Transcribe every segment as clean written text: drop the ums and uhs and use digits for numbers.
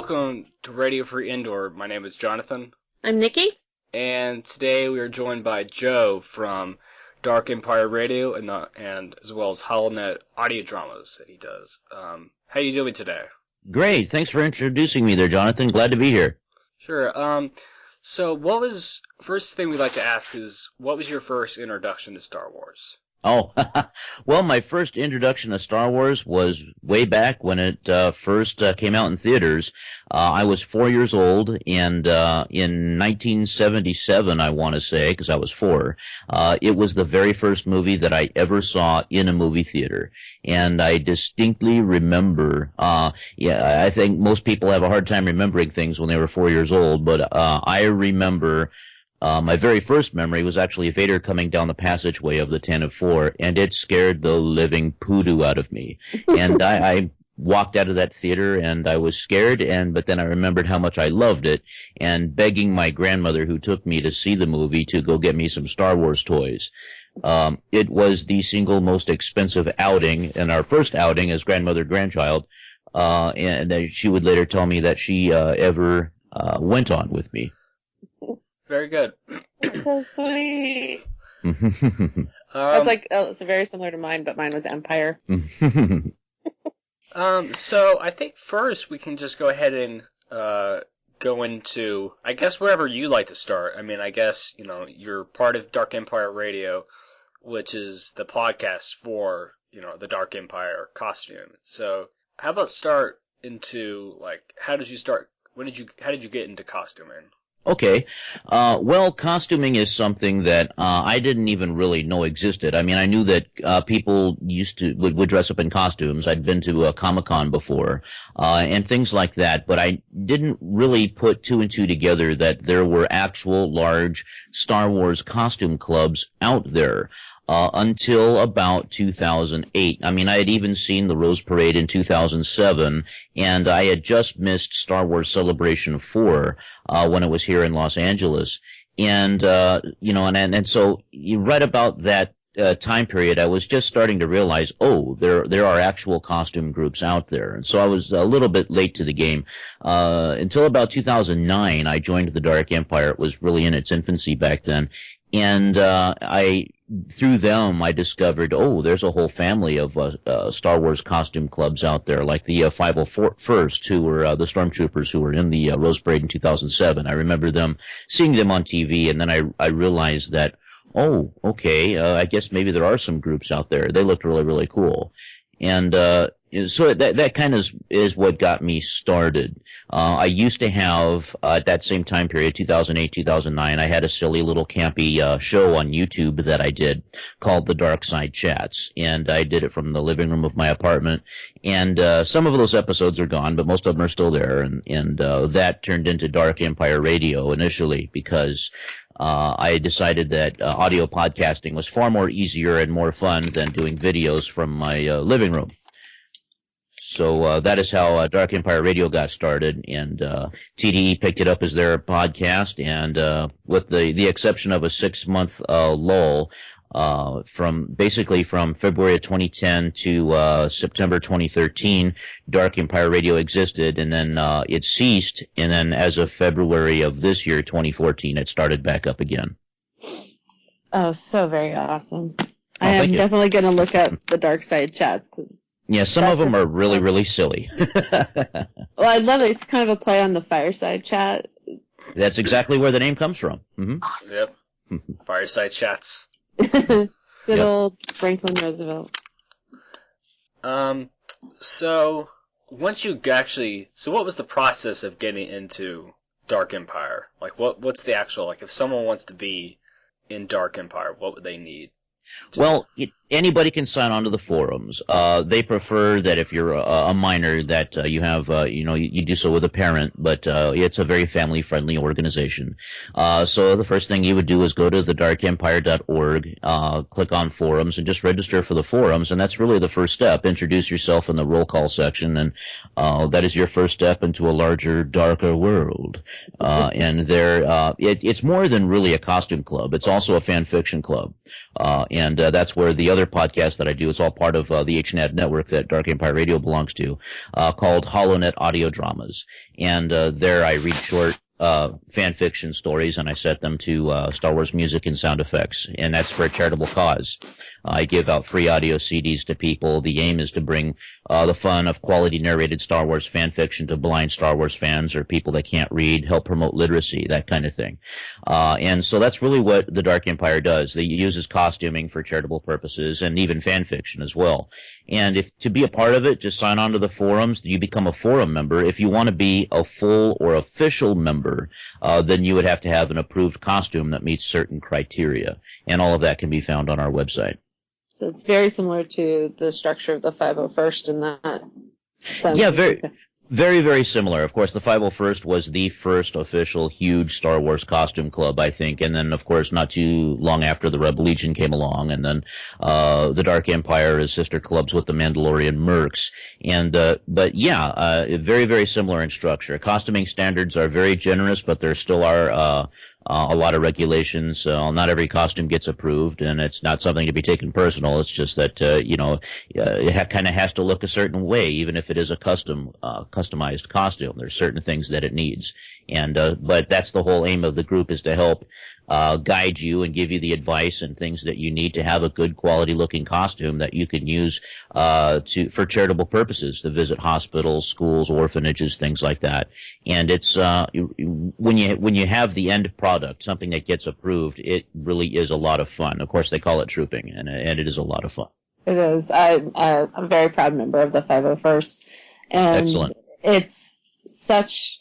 welcome to Radio Free Endor. My name is Jonathan, I'm Nikki. and today we are joined by Joe from Dark Empire Radio and as well as HoloNet audio dramas that he does. How you doing today? Great. Thanks for introducing me there, Jonathan. Glad to be here. Sure. So first thing we'd like to ask is, what was your first introduction to Star Wars? Oh, well, my first introduction to Star Wars was way back when it first came out in theaters. I was 4 years old, and in 1977, I want to say, because I was 4, it was the very first movie that I ever saw in a movie theater. And I distinctly remember, I think most people have a hard time remembering things when they were 4 years old, but I remember my very first memory was actually Vader coming down the passageway of the Tantive 4, and it scared the living poodoo out of me. And I walked out of that theater, and I was scared, but then I remembered how much I loved it, and begging my grandmother, who took me to see the movie, to go get me some Star Wars toys. It was the single most expensive outing, and our first outing as grandmother-grandchild, and she would later tell me that she ever went on with me. Very good. It's so sweet. It's very similar to mine, but mine was Empire. So I think first we can just go ahead and go into, I guess, wherever you like to start. I mean, I guess, you're part of Dark Empire Radio, which is the podcast for, the Dark Empire costume. So how about start into, how did you get into costuming? Okay. Well, costuming is something that I didn't even really know existed. I mean, I knew that people would dress up in costumes. I'd been to a Comic-Con before, and things like that, but I didn't really put two and two together that there were actual large Star Wars costume clubs out there. Until about 2008. I mean, I had even seen the Rose Parade in 2007, and I had just missed Star Wars Celebration 4 when it was here in Los Angeles. And, and so right about that time period, I was just starting to realize, there are actual costume groups out there. And so I was a little bit late to the game. Until about 2009, I joined the Dark Empire. It was really in its infancy back then. And through them, I discovered, there's a whole family of Star Wars costume clubs out there, like the 501st, who were the stormtroopers who were in the Rose Parade in 2007. I remember seeing them on TV, and then I realized that, I guess maybe there are some groups out there. They looked really, really cool. And so that kind of is what got me started. I used to have, at that same time period, 2008, 2009, I had a silly little campy show on YouTube that I did called The Dark Side Chats. And I did it from the living room of my apartment. And some of those episodes are gone, but most of them are still there. And that turned into Dark Empire Radio initially because I decided that audio podcasting was far more easier and more fun than doing videos from my living room. So that is how Dark Empire Radio got started, and TDE picked it up as their podcast, and with the exception of a 6-month lull, from February of 2010 to September 2013, Dark Empire Radio existed, and then it ceased, and then as of February of this year, 2014, it started back up again. Oh, so very awesome. I am definitely going to look up the Dark Side Chats, because yeah, some of them are really, really silly. Well, I love it. It's kind of a play on the Fireside Chat. That's exactly where the name comes from. Mm-hmm. Awesome. Yep. Fireside Chats. Good old Franklin Roosevelt. So what was the process of getting into Dark Empire? What's the actual, if someone wants to be in Dark Empire, what would they need? Well, anybody can sign on to the forums. They prefer that if you're a minor that you have, you do so with a parent, but it's a very family-friendly organization. So the first thing you would do is go to thedarkempire.org, click on forums, and just register for the forums, and that's really the first step. Introduce yourself in the roll call section, and that is your first step into a larger, darker world. And it's more than really a costume club. It's also a fan fiction club. And that's where the other podcast that I do, it's all part of the HNAD network that Dark Empire Radio belongs to, called HoloNet Audio Dramas. And there I read short fan fiction stories, and I set them to Star Wars music and sound effects, and that's for a charitable cause. I give out free audio CDs to people. The aim is to bring the fun of quality narrated Star Wars fan fiction to blind Star Wars fans or people that can't read, help promote literacy, that kind of thing. And so that's really what the Dark Empire does. It uses costuming for charitable purposes and even fan fiction as well. And if to be a part of it, just sign on to the forums. You become a forum member. If you want to be a full or official member, then you would have to have an approved costume that meets certain criteria. And all of that can be found on our website. So it's very similar to the structure of the 501st in that sense. Yeah, very, very similar. Of course, the 501st was the first official huge Star Wars costume club, I think. And then, of course, not too long after, the Rebel Legion came along. And then the Dark Empire is sister clubs with the Mandalorian Mercs. And but yeah, very, very similar in structure. Costuming standards are very generous, but there still are a lot of regulations. Not every costume gets approved, and it's not something to be taken personal. It's just that it kind of has to look a certain way, even if it is a customized costume. There's certain things that it needs, and but that's the whole aim of the group, is to help guide you and give you the advice and things that you need to have a good quality looking costume that you can use for charitable purposes, to visit hospitals, schools, orphanages, things like that. And it's when you have the end product, something that gets approved, it really is a lot of fun. Of course, they call it trooping, and it is a lot of fun. It is. I'm a very proud member of the 501st, and Excellent. It's such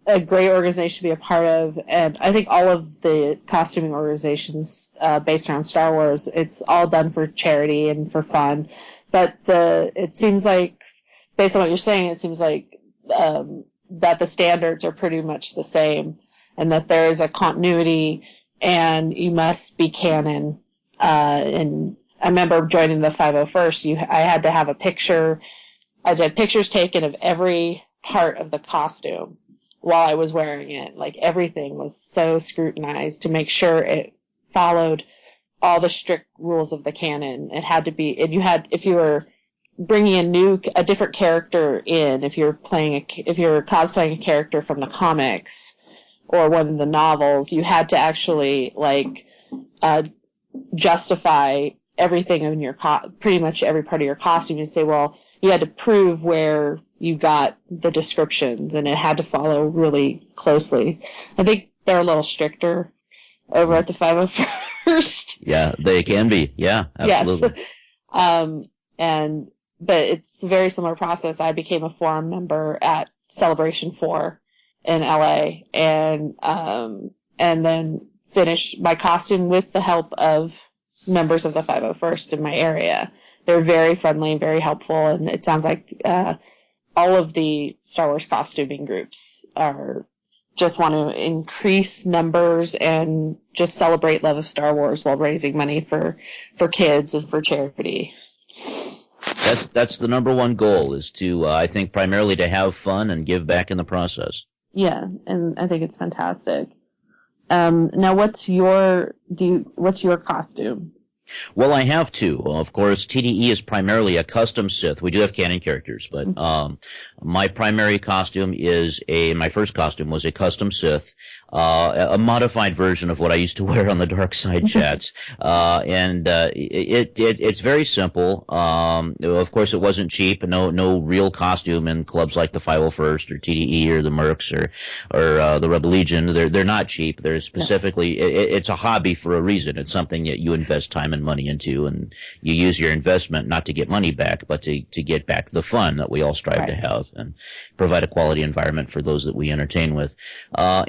a great organization to be a part of, and I think all of the costuming organizations based around Star Wars, it's all done for charity and for fun. But it seems like, based on what you're saying, it seems like that the standards are pretty much the same, and that there is a continuity, and you must be canon. And I remember joining the 501st, I had to have a picture. I did pictures taken of every part of the costume while I was wearing it. Like, everything was so scrutinized to make sure it followed all the strict rules of the canon. It had to be, and if you were bringing a different character in, if you're cosplaying a character from the comics or one of the novels, you had to actually justify everything in your pretty much every part of your costume. You say, well, you had to prove where you got the descriptions, and it had to follow really closely. I think they're a little stricter over at the 501st. Yeah, they can be. Yeah, absolutely. Yes. But it's a very similar process. I became a forum member at Celebration 4 in LA, and then finished my costume with the help of members of the 501st in my area. They're very friendly, very helpful, and it sounds like all of the Star Wars costuming groups just want to increase numbers and just celebrate love of Star Wars while raising money for kids and for charity. That's the number one goal, is to I think primarily to have fun and give back in the process. Yeah, and I think it's fantastic. Now, what's your costume? Well, I have two. Of course, TDE is primarily a custom Sith. We do have canon characters, but my primary costume my first costume was a custom Sith, a modified version of what I used to wear on the dark side chats. It's very simple. Of course, it wasn't cheap. No real costume in clubs like the 501st or TDE or the Mercs or the Rebel Legion. They're not cheap. They're specifically, it's a hobby for a reason. It's something that you invest time and money into, and you use your investment not to get money back, but to get back the fun that we all strive to have, and provide a quality environment for those that we entertain with. So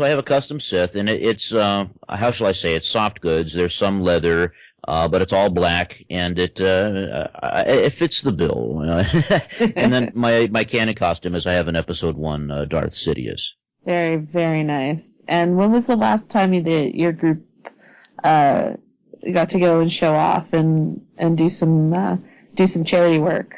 I have a custom Sith, and it's how shall I say, it's soft goods. There's some leather, but it's all black, and it fits the bill. And then my canon costume is I have an Episode 1 Darth Sidious. Very, very nice. And when was the last time your group got to go and show off and do some charity work?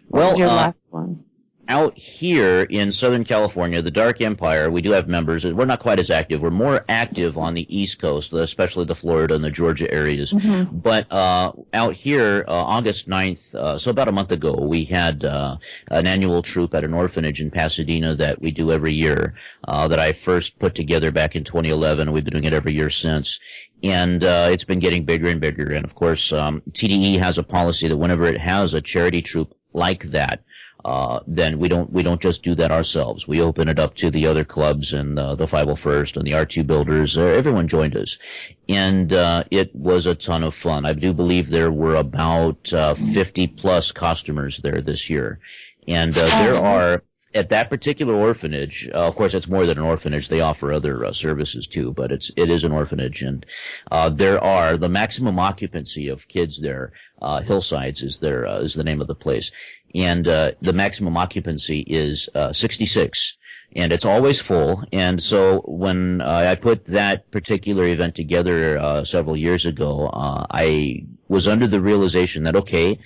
What was your last one? out here in Southern California, the Dark Empire, we do have members. We're not quite as active. We're more active on the East Coast, especially the Florida and the Georgia areas. Mm-hmm. But out here, August 9th, so about a month ago, we had an annual troop at an orphanage in Pasadena that we do every year, that I first put together back in 2011. We've been doing it every year since. And it's been getting bigger and bigger. And, of course, TDE has a policy that whenever it has a charity troop like that, then we don't just do that ourselves. We open it up to the other clubs and the 501st and the R2 builders. Everyone joined us, and it was a ton of fun. I do believe there were about 50 plus costumers there this year, and there are. At that particular orphanage, of course, it's more than an orphanage. They offer other services too, but it is an orphanage, and there are the maximum occupancy of kids there. Hillsides is the name of the place, and the maximum occupancy is 66. And it's always full. And so when I put that particular event together several years ago, I was under the realization that, okay,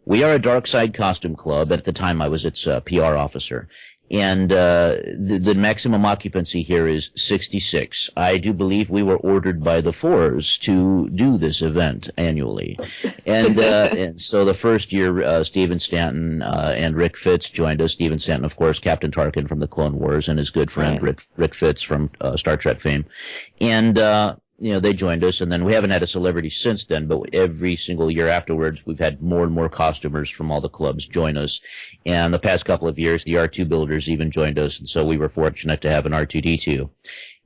we are a dark side costume club. At the time, I was its PR officer. And the maximum occupancy here is 66. I do believe we were ordered by the Fours to do this event annually. And so the first year, Steven Stanton and Rick Fitz joined us. Steven Stanton, of course, Captain Tarkin from the Clone Wars, and his good friend Rick Fitz from Star Trek fame. And they joined us, and then we haven't had a celebrity since then, but every single year afterwards, we've had more and more costumers from all the clubs join us. And the past couple of years, the R2 builders even joined us, and so we were fortunate to have an R2-D2.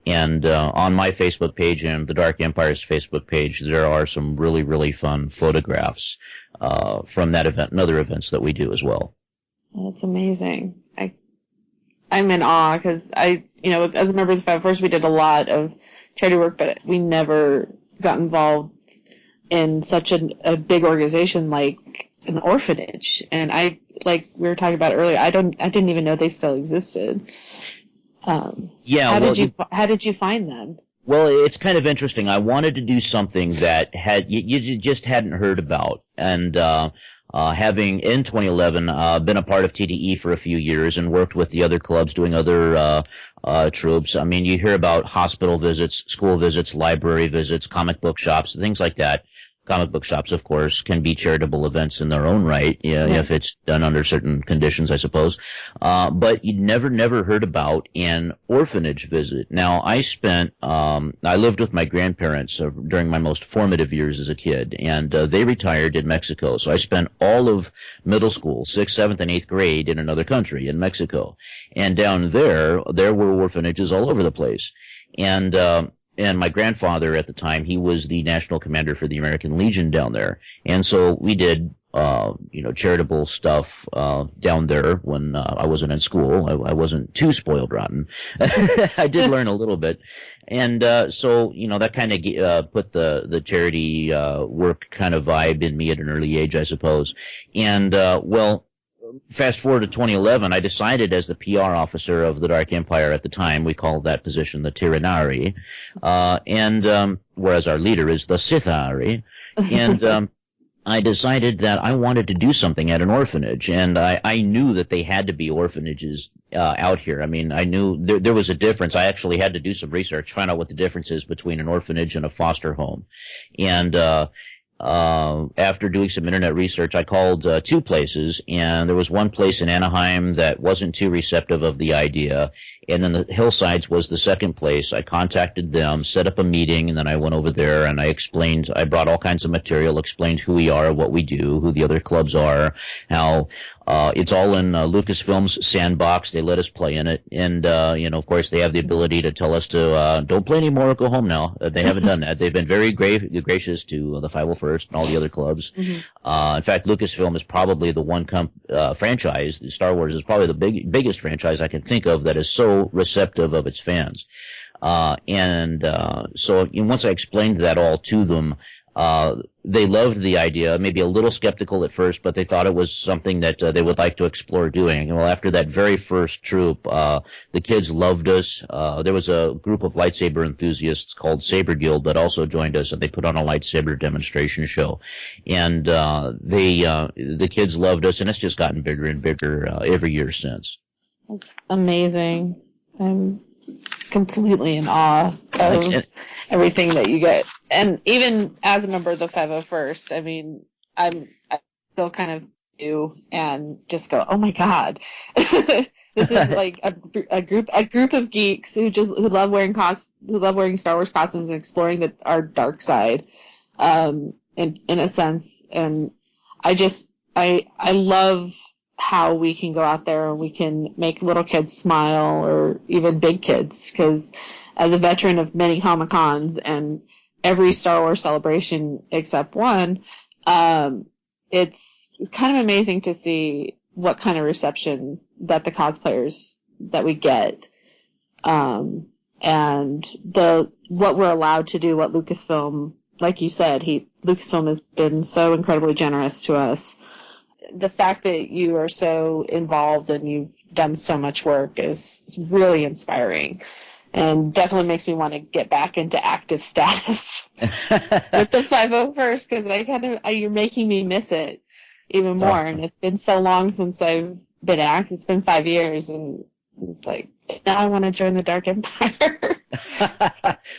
And on my Facebook page and the Dark Empire's Facebook page, there are some really, really fun photographs from that event and other events that we do as well. That's amazing. I'm in awe because as a member of the 501st, we did a lot of charity work, but we never got involved in such a big organization like an orphanage. And like we were talking about earlier, I didn't even know they still existed. How did you find them? Well, it's kind of interesting. I wanted to do something that you just hadn't heard about, and having in 2011 been a part of TDE for a few years and worked with the other clubs doing other troops. I mean, you hear about hospital visits, school visits, library visits, comic book shops, things like that. Comic book shops, of course, can be charitable events in their own right, if it's done under certain conditions, I suppose. But you never heard about an orphanage visit. Now, I lived with my grandparents during my most formative years as a kid, and they retired in Mexico. So I spent all of middle school, 6th, 7th, and 8th grade in another country, in Mexico. And down there were orphanages all over the place. And my grandfather at the time, he was the national commander for the American Legion down there. And so we did, charitable stuff, down there when, I wasn't in school. I wasn't too spoiled rotten. I did learn a little bit. And, so, that kind of, put the charity, work kind of vibe in me at an early age, I suppose. And, fast forward to 2011, I decided as the PR officer of the Dark Empire at the time, we called that position the Tyrannari, whereas our leader is the Sithari, and I decided that I wanted to do something at an orphanage, and I knew that they had to be orphanages out here. I mean, I knew there was a difference. I actually had to do some research, find out what the difference is between an orphanage and a foster home, and after doing some internet research, I called two places, and there was one place in Anaheim that wasn't too receptive of the idea, and then the Hillsides was the second place. I contacted them, set up a meeting, and then I went over there and I brought all kinds of material, explained who we are, what we do, who the other clubs are, how it's all in Lucasfilm's sandbox. They let us play in it, and of course, they have the ability to tell us to don't play anymore, go home now. They haven't done that. They've been very gracious to the 501st and all the other clubs. Mm-hmm. In fact, Lucasfilm is probably the one franchise. Star Wars is probably the biggest franchise I can think of that is so receptive of its fans. So once I explained that all to them, They loved the idea, maybe a little skeptical at first, but they thought it was something that they would like to explore doing. And well, after that very first troop, the kids loved us. There was a group of lightsaber enthusiasts called Saber Guild that also joined us, and they put on a lightsaber demonstration show. And the kids loved us, and it's just gotten bigger and bigger every year since. That's amazing. I'm completely in awe of everything that you get. And even as a member of the 501st, I mean, I still kind of new and just go, oh my God. This is like a group of geeks who love wearing Star Wars costumes and exploring our dark side, in a sense. And I love how we can go out there and we can make little kids smile, or even big kids, because as a veteran of many Comic-Cons and every Star Wars celebration except one, it's kind of amazing to see what kind of reception that the cosplayers that we get, and what we're allowed to do, what Lucasfilm, like you said, Lucasfilm has been so incredibly generous to us. The fact that you are so involved and you've done so much work is really inspiring, and definitely makes me want to get back into active status with the 501st, because you're making me miss it even more. And it's been so long since I've been active. It's been 5 years, and it's like, now I want to join the Dark Empire.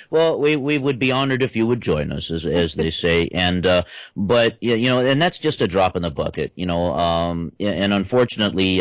Well, we would be honored if you would join us, as they say, but and that's just a drop in the bucket, and unfortunately,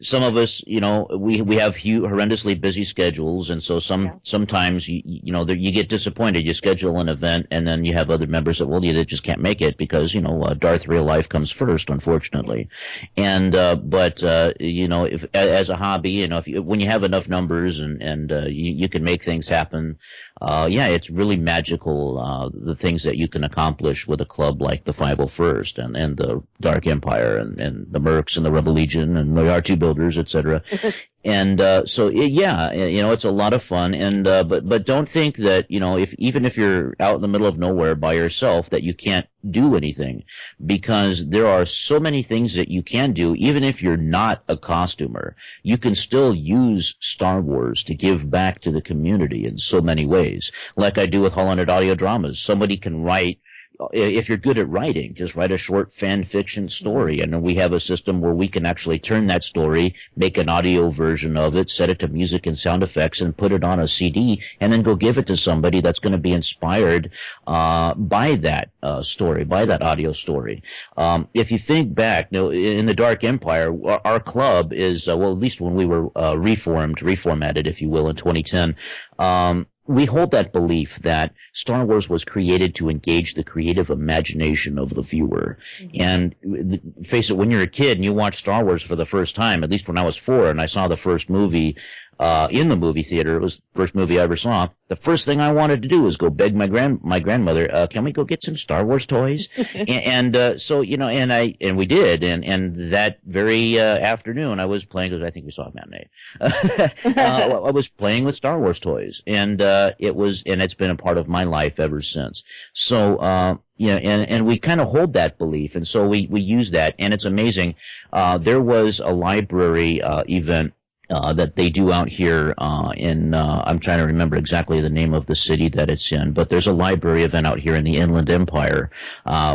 some of us, we have horrendously busy schedules, and so sometimes you get disappointed. You schedule an event, and then you have other members that just can't make it because Darth real life comes first, unfortunately, and but if as a hobby, when you have enough numbers and you can make things happen. It's really magical, the things that you can accomplish with a club like the 501st and the Dark Empire and the Mercs and the Rebel Legion and the R2 Builders, etc. And it's a lot of fun. And but don't think that even if you're out in the middle of nowhere by yourself that you can't do anything, because there are so many things that you can do. Even if you're not a costumer, you can still use Star Wars to give back to the community in so many ways. Like I do with Holland Audio Dramas, somebody can write. If you're good at writing, just write a short fan fiction story, and then we have a system where we can actually turn that story, make an audio version of it, set it to music and sound effects, and put it on a CD, and then go give it to somebody that's going to be inspired by that story, by that audio story. If you think back, in the Dark Empire, our club is, at least when we were reformatted, if you will, in 2010, we hold that belief that Star Wars was created to engage the creative imagination of the viewer. Mm-hmm. And face it, when you're a kid and you watch Star Wars for the first time, at least when I was 4 and I saw the first movie in the movie theater, it was the first movie I ever saw, the first thing I wanted to do was go beg my grandmother, can we go get some Star Wars toys? So we did, and that very afternoon I was playing, because I think we saw a matinee. I was playing with Star Wars toys, and it's been a part of my life ever since. So and we kind of hold that belief, and so we use that, and it's amazing. There was a library event that they do out here I'm trying to remember exactly the name of the city that it's in, but there's a library event out here in the Inland Empire,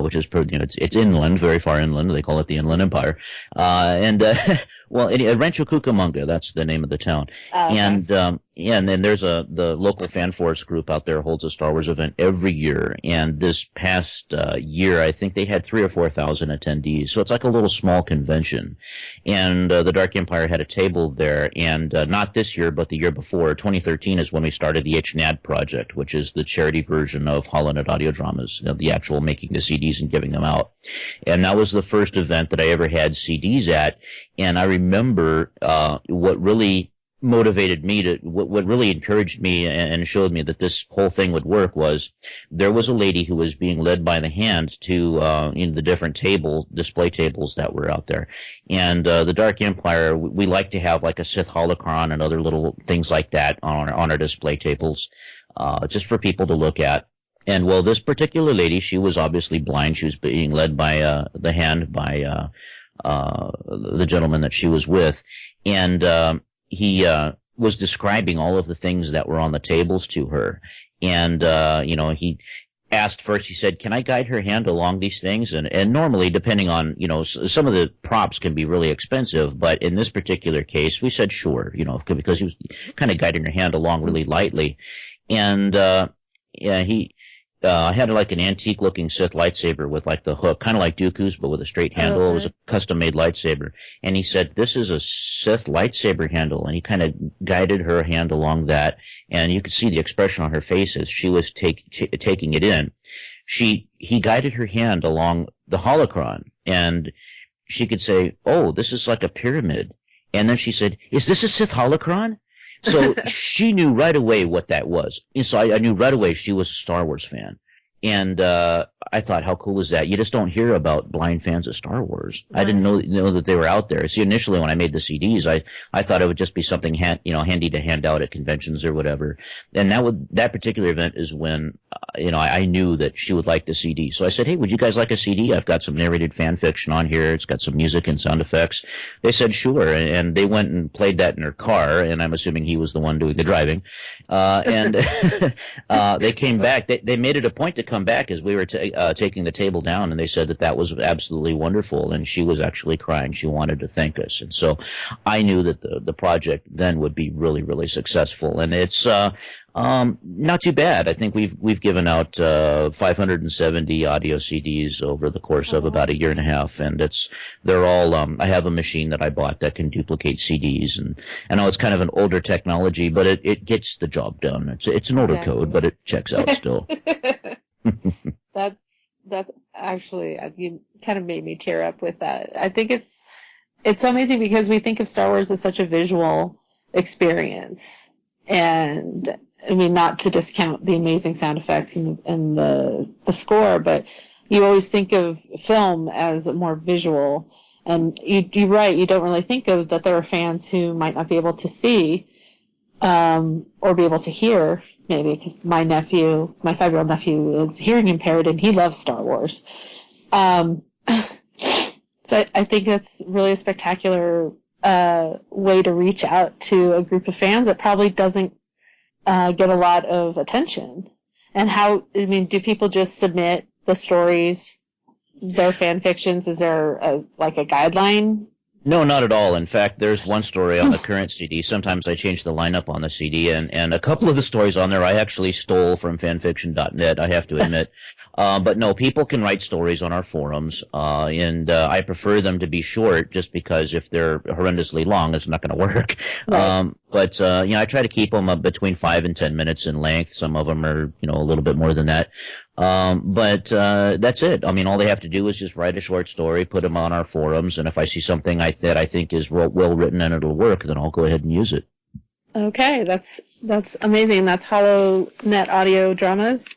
which is it's inland, very far inland. They call it the Inland Empire, Rancho Cucamonga, that's the name of the town. Okay. And then there's the local fan force group out there holds a Star Wars event every year, and this past year I think they had 3,000 or 4,000 attendees, so it's like a little small convention. And the Dark Empire had a table there, and not this year but the year before, 2013, is when we started the HNAD project, which is the charity version of Holland Audio Dramas, the actual making the CDs and giving them out. And that was the first event that I ever had CDs at, and I remember what really motivated me what really encouraged me and showed me that this whole thing would work was there was a lady who was being led by the hand to the different display tables that were out there. And the Dark Empire, we like to have like a Sith holocron and other little things like that on our display tables, just for people to look at. And well, this particular lady, she was obviously blind. She was being led by the hand by the gentleman that she was with, and he was describing all of the things that were on the tables to her. And he asked first, he said, "Can I guide her hand along these things?" And normally, depending on, some of the props can be really expensive, but in this particular case, we said sure, because he was kind of guiding her hand along really lightly. And yeah, he had like an antique looking Sith lightsaber with like the hook, kind of like Dooku's, but with a straight handle. Okay. It was a custom made lightsaber. And he said, "This is a Sith lightsaber handle." And he kind of guided her hand along that. And you could see the expression on her face as she was taking it in. He guided her hand along the holocron, and she could say, "Oh, this is like a pyramid." And then she said, "Is this a Sith holocron?" So she knew right away what that was. And so I knew right away she was a Star Wars fan. And I thought, how cool is that? You just don't hear about blind fans of Star Wars. Right. I didn't know that they were out there. See, initially when I made the CDs, I thought it would just be something handy to hand out at conventions or whatever. And that particular event is when I knew that she would like the CD. So I said, "Hey, would you guys like a CD? I've got some narrated fan fiction on here. It's got some music and sound effects." They said sure, and they went and played that in her car. And I'm assuming he was the one doing the driving. And they came back. They made it a point to come back as we were taking the table down, and they said that was absolutely wonderful, and she was actually crying. She wanted to thank us, and so I knew that the project then would be really, really successful, and it's not too bad. I think we've given out 570 audio CDs over the course of about a year and a half, and they're all. I have a machine that I bought that can duplicate CDs, and I know it's kind of an older technology, but it gets the job done. It's an older code, but it checks out still. That's actually, you kind of made me tear up with that. I think it's so amazing because we think of Star Wars as such a visual experience, and I mean, not to discount the amazing sound effects and the score, but you always think of film as more visual, and you're right, you don't really think of that there are fans who might not be able to see or be able to hear. Maybe because my 5-year-old nephew, is hearing impaired and he loves Star Wars. So I think that's really a spectacular way to reach out to a group of fans that probably doesn't get a lot of attention. And do people just submit the stories, their fan fictions? Is there a guideline? No, not at all. In fact, there's one story on the current CD. Sometimes I change the lineup on the CD, and a couple of the stories on there I actually stole from fanfiction.net, I have to admit. But no, people can write stories on our forums, and I prefer them to be short just because if they're horrendously long, it's not going to work. Right. But I try to keep them between 5 and 10 minutes in length. Some of them are, a little bit more than that. But that's it. I mean, all they have to do is just write a short story, put them on our forums, and if I see something that I think is well written and it'll work, then I'll go ahead and use it. Okay, that's amazing. That's HoloNet Audio Dramas.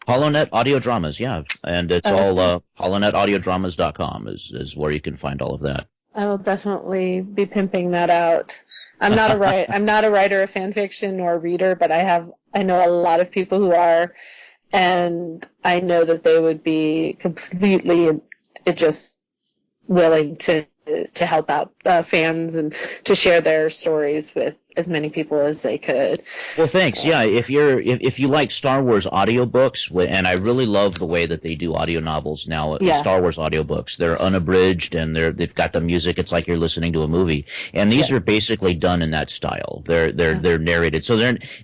HoloNet Audio Dramas, yeah, and it's all HoloNetAudiodramas.com is where you can find all of that. I will definitely be pimping that out. I'm not a writer of fan fiction nor a reader, but I know a lot of people who are, and I know that they would be completely just willing to help out fans and to share their stories with as many people as they could. Well, thanks. Yeah, if you like Star Wars audiobooks, and I really love the way that they do audio novels now, Star Wars audiobooks. They're unabridged and they've got the music. It's like you're listening to a movie. And these are basically done in that style. They're narrated. So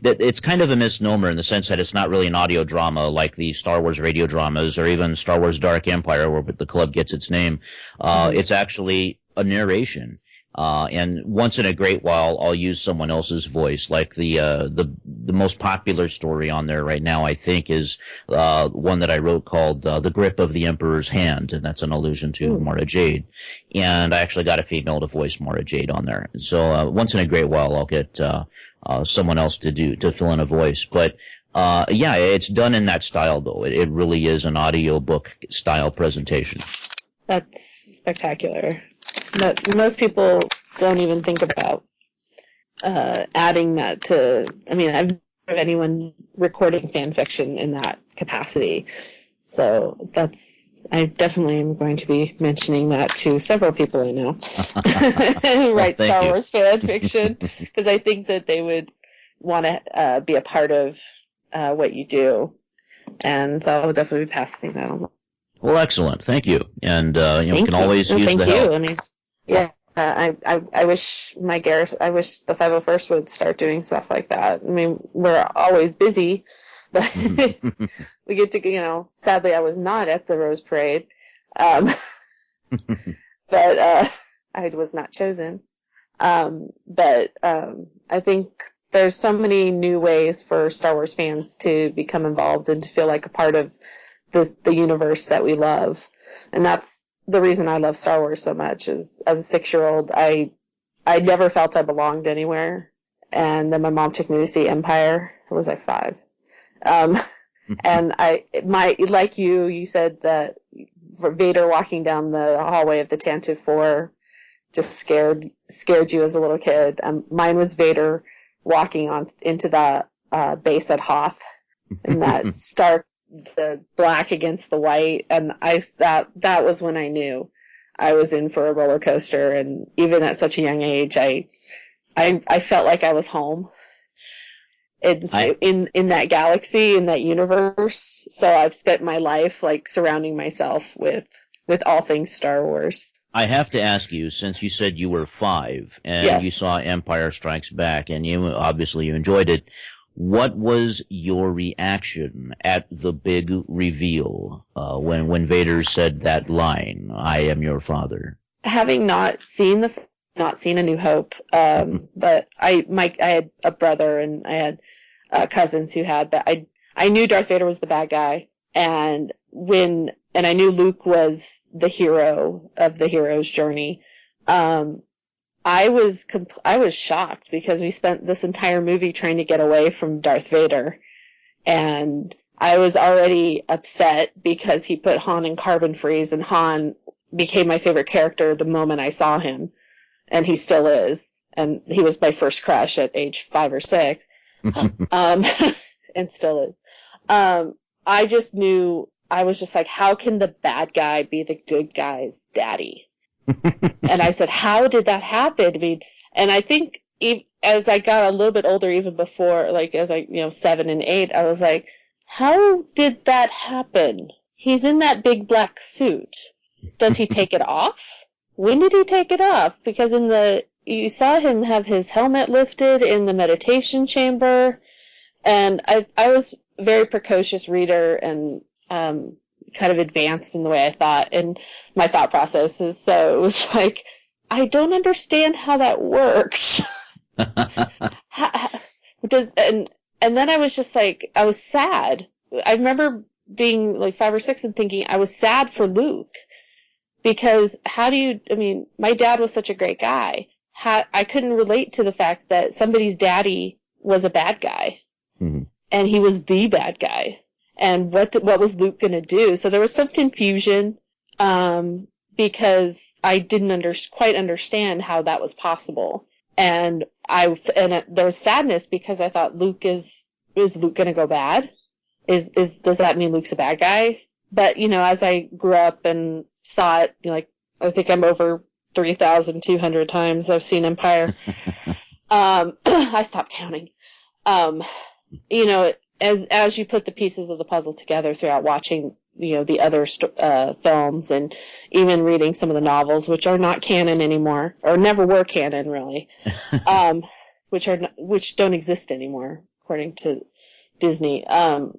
it's kind of a misnomer in the sense that it's not really an audio drama like the Star Wars radio dramas or even Star Wars Dark Empire, where the club gets its name. It's actually a narration. And once in a great while, I'll use someone else's voice. Like the most popular story on there right now, I think, is one that I wrote called "The Grip of the Emperor's Hand," and that's an allusion to Mara Jade. And I actually got a female to voice Mara Jade on there. So once in a great while, I'll get someone else to fill in a voice. But it's done in that style, though. It really is an audiobook style presentation. That's spectacular. Most people don't even think about adding that to. I mean, I've of anyone recording fan fiction in that capacity. So I definitely am going to be mentioning that to several people I know who write Star Wars fan fiction, because I think that they would want to be a part of what you do. And so I'll definitely be passing that on. Well, excellent. Thank you. And we can always use the help. I mean, yeah. I wish I wish the 501st would start doing stuff like that. I mean, we're always busy, but we get to, sadly I was not at the Rose Parade, but I was not chosen. But I think there's so many new ways for Star Wars fans to become involved and to feel like a part of the universe that we love. And that's the reason I love Star Wars so much. Is as a 6-year-old, I never felt I belonged anywhere. And then my mom took me to see Empire. I was like 5. And like you said that Vader walking down the hallway of the Tantive 4 just scared you as a little kid. Mine was Vader walking into the base at Hoth, and that stark, the black against the white, and that was when I knew I was in for a roller coaster. And even at such a young age, I felt like I was home. It's in that galaxy, in that universe. So I've spent my life like surrounding myself with all things Star Wars. I have to ask you, since you said you were 5 and you saw Empire Strikes Back, and you enjoyed it, what was your reaction at the big reveal when Vader said that line, "I am your father"? Having not seen A New Hope, but I had a brother and I had cousins who had, but I knew Darth Vader was the bad guy, and I knew Luke was the hero of the hero's journey. I was shocked because we spent this entire movie trying to get away from Darth Vader, and I was already upset because he put Han in carbon freeze, and Han became my favorite character the moment I saw him, and he still is, and he was my first crush at age 5 or 6, and still is. I just knew, I was just like, how can the bad guy be the good guy's daddy? And I said, how did that happen? I mean, and I think as I got a little bit older, even before, like as 7 and 8, I was like, how did that happen? He's in that big black suit. Does he take it off? When did he take it off? Because you saw him have his helmet lifted in the meditation chamber, and I was a very precocious reader and kind of advanced in the way I thought and my thought processes. So it was like, I don't understand how that works. And then I was just like, I was sad. I remember being like 5 or 6 and thinking I was sad for Luke, because my dad was such a great guy. I couldn't relate to the fact that somebody's daddy was a bad guy, and he was the bad guy. And what was Luke going to do? So there was some confusion, because I didn't quite understand how that was possible. And there was sadness because I thought, is Luke going to go bad? Does that mean Luke's a bad guy? But, as I grew up and saw it, I think I'm over 3,200 times I've seen Empire. I stopped counting. As you put the pieces of the puzzle together throughout watching, the other films and even reading some of the novels, which are not canon anymore, or never were canon really, which don't exist anymore according to Disney. I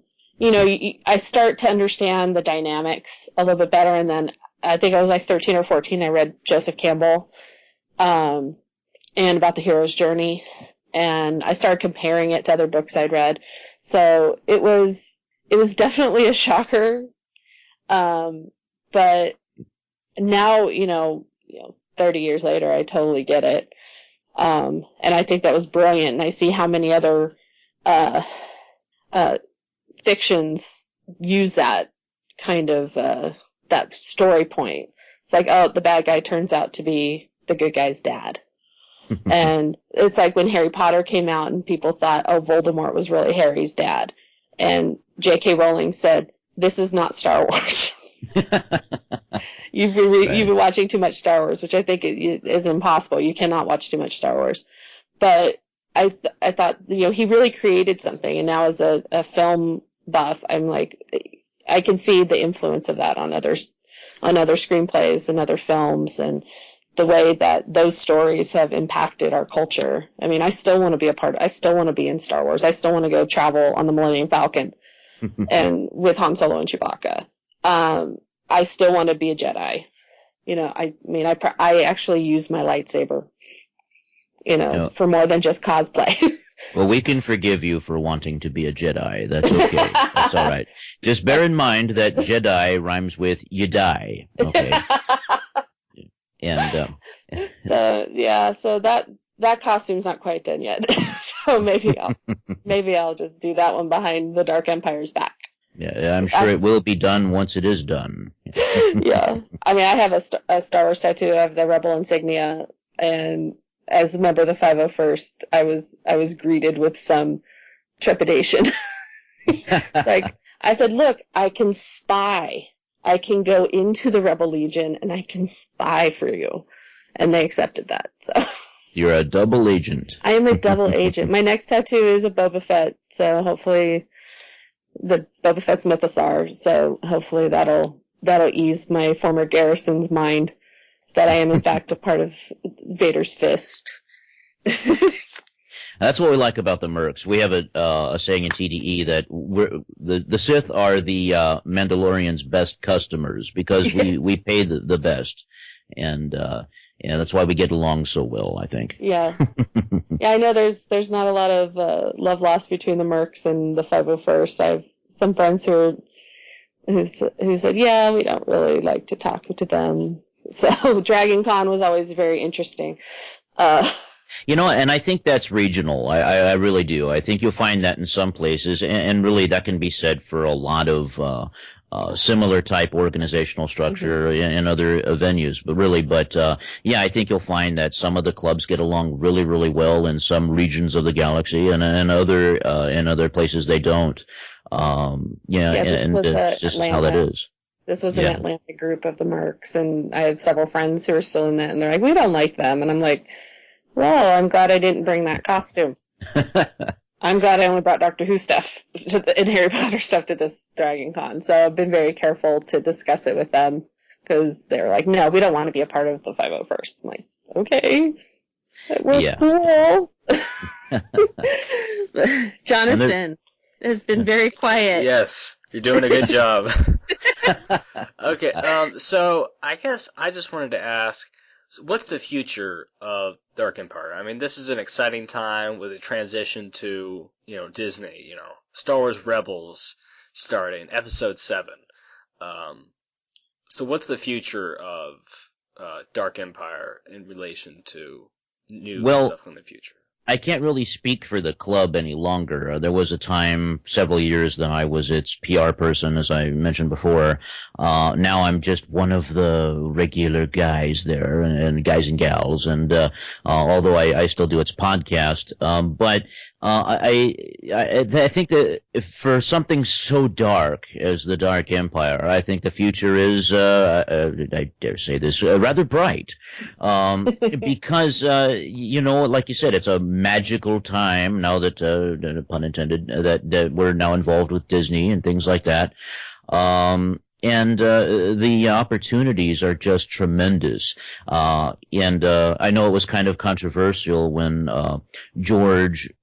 start to understand the dynamics a little bit better, and then I think I was like 13 or 14. I read Joseph Campbell, and about the hero's journey, and I started comparing it to other books I'd read. So it was definitely a shocker. But now, 30 years later, I totally get it. And I think that was brilliant. And I see how many other, fictions use that kind of, that story point. It's like, oh, the bad guy turns out to be the good guy's dad. And it's like when Harry Potter came out and people thought, oh, Voldemort was really Harry's dad. And J.K. Rowling said, this is not Star Wars. You've been watching too much Star Wars, which I think is impossible. You cannot watch too much Star Wars. But I thought, he really created something. And now as a film buff, I'm like, I can see the influence of that on other screenplays and other films, and the way that those stories have impacted our culture. I mean, I still want to be I still want to be in Star Wars. I still want to go travel on the Millennium Falcon and with Han Solo and Chewbacca. I still want to be a Jedi. I actually use my lightsaber, for more than just cosplay. Well, we can forgive you for wanting to be a Jedi. That's okay. That's all right. Just bear in mind that Jedi rhymes with you die. Okay. And so that costume's not quite done yet. So maybe I'll just do that one behind the Dark Empire's back. Yeah, I'm sure it will be done once it is done. Yeah. I mean, I have a Star Wars tattoo of the Rebel insignia, and as a member of the 501st, I was greeted with some trepidation. Like, I said, look, I can spy. I can go into the Rebel Legion and I can spy for you. And they accepted that. So you're a double agent. I am a double agent. My next tattoo is a Boba Fett, so hopefully the Boba Fett's mythosaur, so hopefully that'll ease my former garrison's mind that I am in fact a part of Vader's fist. That's what we like about the Mercs. We have a saying in TDE that the Sith are the Mandalorian's best customers because we pay the best, and that's why we get along so well, I think. Yeah, yeah. I know there's not a lot of love lost between the Mercs and the 501st. I have some friends who said, yeah, we don't really like to talk to them. So Dragon Con was always very interesting. And I think that's regional. I really do. I think you'll find that in some places, and really that can be said for a lot of similar type organizational structure in other venues. But I think you'll find that some of the clubs get along really, really well in some regions of the galaxy, and in other places they don't. And it's just how that is. This was an Atlanta group of the Mercs, and I have several friends who are still in that, and they're like, we don't like them. And I'm like, well, I'm glad I didn't bring that costume. I'm glad I only brought Doctor Who stuff and Harry Potter stuff to this Dragon Con. So I've been very careful to discuss it with them, because they're like, no, we don't want to be a part of the 501st. I'm like, okay, we're cool. Jonathan has been very quiet. Yes, you're doing a good job. Okay, so I guess I just wanted to ask, what's the future of Dark Empire? I mean, this is an exciting time with a transition to, Disney, Star Wars Rebels starting, Episode 7. So what's the future of Dark Empire in relation to new stuff in the future? I can't really speak for the club any longer. There was a time, several years, that I was its PR person, as I mentioned before. Now I'm just one of the regular guys there, and guys and gals. And although I still do its podcast, but I think that for something so dark as the Dark Empire, I think the future is, I dare say this, rather bright. Because, like you said, it's a magical time now that, pun intended, that we're now involved with Disney and things like that. And the opportunities are just tremendous. And I know it was kind of controversial when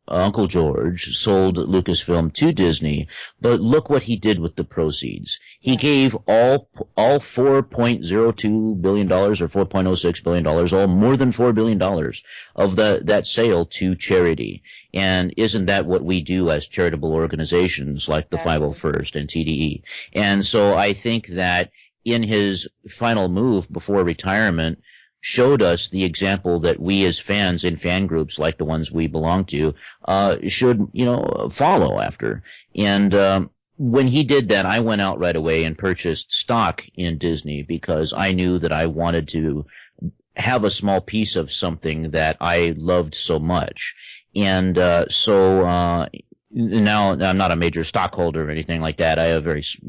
Uncle George sold Lucasfilm to Disney, but look what he did with the proceeds. He gave all $4.02 billion or $4.06 billion, all more than $4 billion of that sale to charity. And isn't that what we do as charitable organizations like the 501st and TDE? And so I think that in his final move before retirement, showed us the example that we as fans in fan groups like the ones we belong to should follow after. And when he did that, I went out right away and purchased stock in Disney because I knew that I wanted to have a small piece of something that I loved so much. And now I'm not a major stockholder or anything like that. I have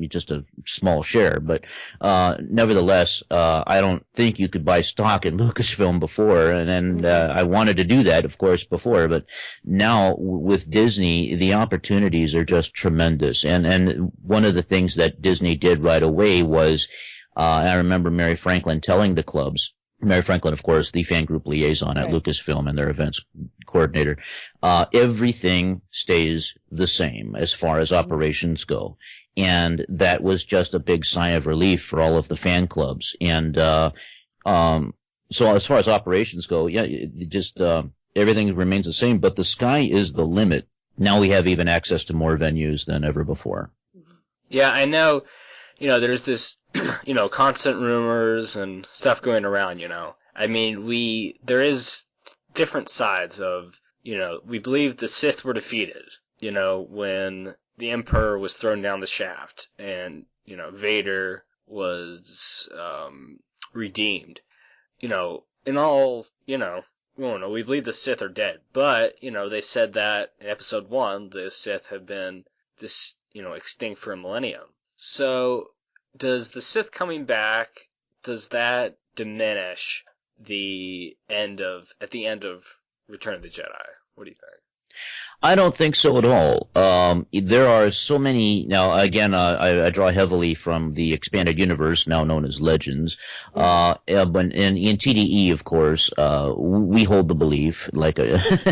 just a small share, but nevertheless, I don't think you could buy stock in Lucasfilm before, and I wanted to do that, of course, before, but now with Disney, the opportunities are just tremendous. And one of the things that Disney did right away was, I remember Mary Franklin telling the clubs. Mary Franklin, of course, the fan group liaison at Lucasfilm and their events coordinator. Everything stays the same as far as operations go. And that was just a big sign of relief for all of the fan clubs. And so as far as operations go, everything remains the same, but the sky is the limit. Now we have even access to more venues than ever before. Yeah, I know, there's this constant rumors and stuff going around, I mean, there is different sides of, we believe the Sith were defeated, when the Emperor was thrown down the shaft and, Vader was, redeemed. In all, we believe the Sith are dead, but, they said that in episode 1, the Sith have been extinct for a millennium. So, does the Sith coming back, does that diminish at the end of Return of the Jedi? What do you think? I don't think so at all. There are so many. Now, again, I draw heavily from the expanded universe, now known as Legends. But in TDE, of course, we hold the belief,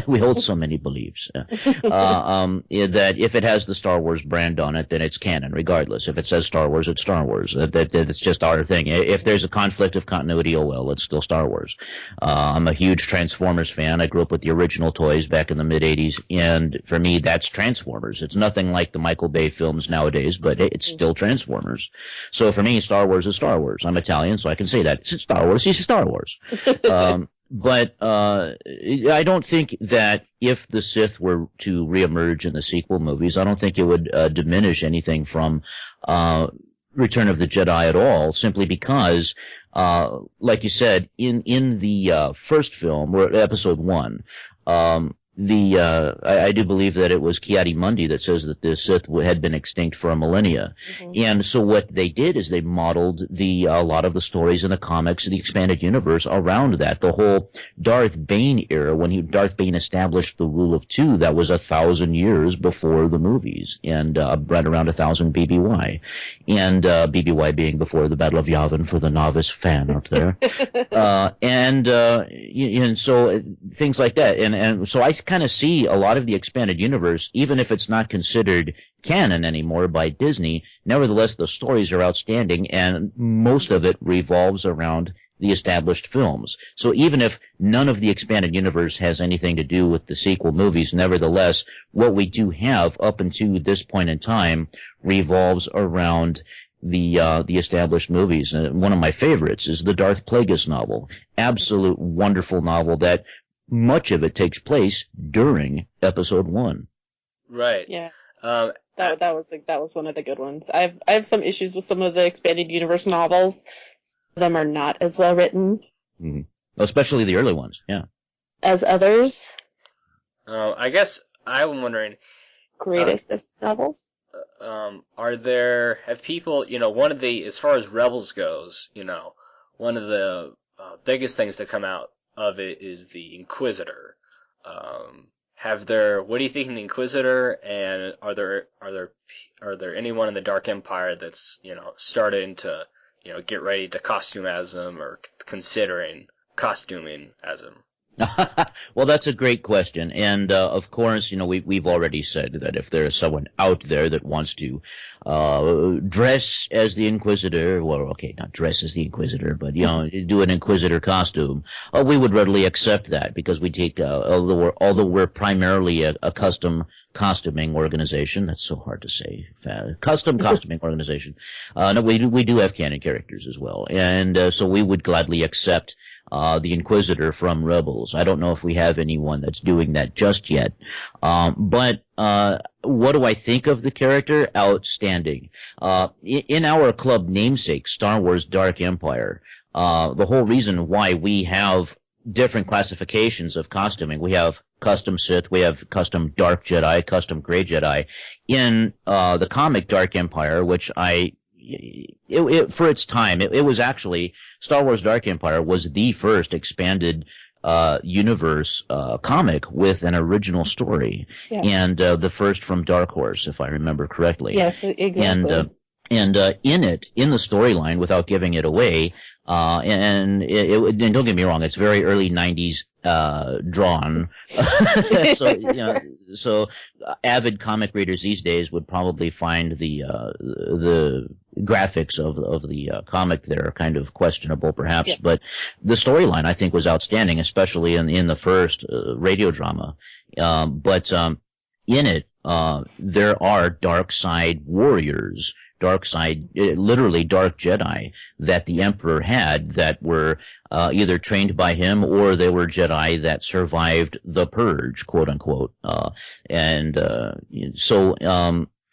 we hold so many beliefs, that if it has the Star Wars brand on it, then it's canon, regardless. If it says Star Wars, it's Star Wars. That it's just our thing. If there's a conflict of continuity, oh well, it's still Star Wars. I'm a huge Transformers fan. I grew up with the original toys back in the mid-'80s, and for me, that's Transformers. It's nothing like the Michael Bay films nowadays, but it's still Transformers. So for me, Star Wars is Star Wars. I'm Italian, so I can say that. It's Star Wars. It's Star Wars. But I don't think that if the Sith were to reemerge in the sequel movies, I don't think it would diminish anything from Return of the Jedi at all, simply because, like you said, in the first film, or Episode 1, I do believe that it was Ki-Adi-Mundi that says that the Sith had been extinct for a millennia. And so what they did is they modeled a lot of the stories in the comics of the expanded universe around that. The whole Darth Bane era, when Darth Bane established the rule of 2, that was 1,000 years before the movies, and right around 1,000 BBY. And BBY being before the Battle of Yavin for the novice fan out there. And so things like that. And so I kind of see a lot of the expanded universe, even if it's not considered canon anymore by Disney, nevertheless the stories are outstanding, and most of it revolves around the established films. So even if none of the expanded universe has anything to do with the sequel movies, nevertheless, what we do have up until this point in time revolves around the established movies. One of my favorites is the Darth Plagueis novel. Absolute wonderful novel that much of it takes place during Episode 1. Right. Yeah. That was one of the good ones. I have some issues with some of the expanded universe novels. Some of them are not as well written. Mm-hmm. Especially the early ones, yeah. As others. I guess I'm wondering. Greatest of novels. Have people, as far as Rebels goes, one of the biggest things to come out of it is the Inquisitor. What do you think of the Inquisitor, and are there anyone in the Dark Empire that's, starting to, get ready to costume as him or considering costuming as him? Well, that's a great question, and of course, we've already said that if there is someone out there that wants to dress as the Inquisitor, well, okay, not dress as the Inquisitor, but do an Inquisitor costume, we would readily accept that, because we take, although we're primarily a custom costuming organization. That's so hard to say. Custom costuming organization. No, we do have canon characters as well, and so we would gladly accept the Inquisitor from Rebels. I don't know if we have anyone that's doing that just yet. But what do I think of the character? Outstanding. In our club namesake, Star Wars Dark Empire, the whole reason why we have different classifications of costuming. We have custom Sith, we have custom Dark Jedi, custom Gray Jedi. In the comic Dark Empire, which for its time, it was actually Star Wars Dark Empire was the first expanded universe comic with an original story, Yeah. and the first from Dark Horse, if I remember correctly. Yes, exactly. And in the storyline, without giving it away, and don't get me wrong, it's very early '90s drawn. So avid comic readers these days would probably find the graphics of the comic there kind of questionable, perhaps. Yeah. But the storyline, I think, was outstanding, especially in the first radio drama. But in it, there are dark side warriors. Dark side, literally dark Jedi that the Emperor had that were either trained by him or they were Jedi that survived the Purge, quote unquote. So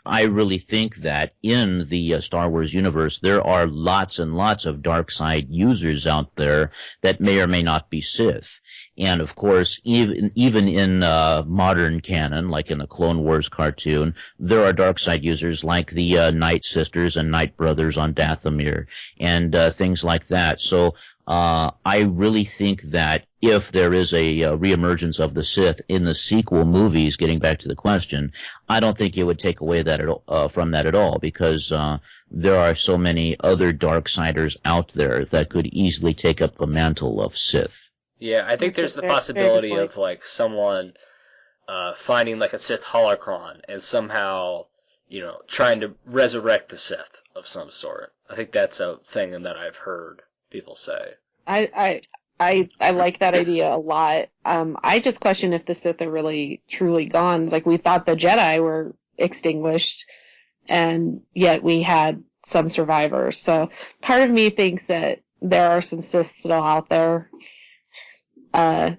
I really think that in the Star Wars universe there are lots and lots of dark side users out there that may or may not be Sith. And of course, even in modern canon, like in the Clone Wars cartoon, there are dark side users like the Night Sisters and Night Brothers on Dathomir and things like that. So I really think that if there is a reemergence of the Sith in the sequel movies, getting back to the question, I don't think it would take away that from that at all, because there are so many other Darksiders out there that could easily take up the mantle of Sith. Yeah, I think there's the possibility of like someone finding like a Sith holocron and somehow, trying to resurrect the Sith of some sort. I think that's a thing that I've heard people say. I like that idea a lot. I just question if the Sith are really truly gone. It's like we thought the Jedi were extinguished, and yet we had some survivors. So part of me thinks that there are some Sith still out there,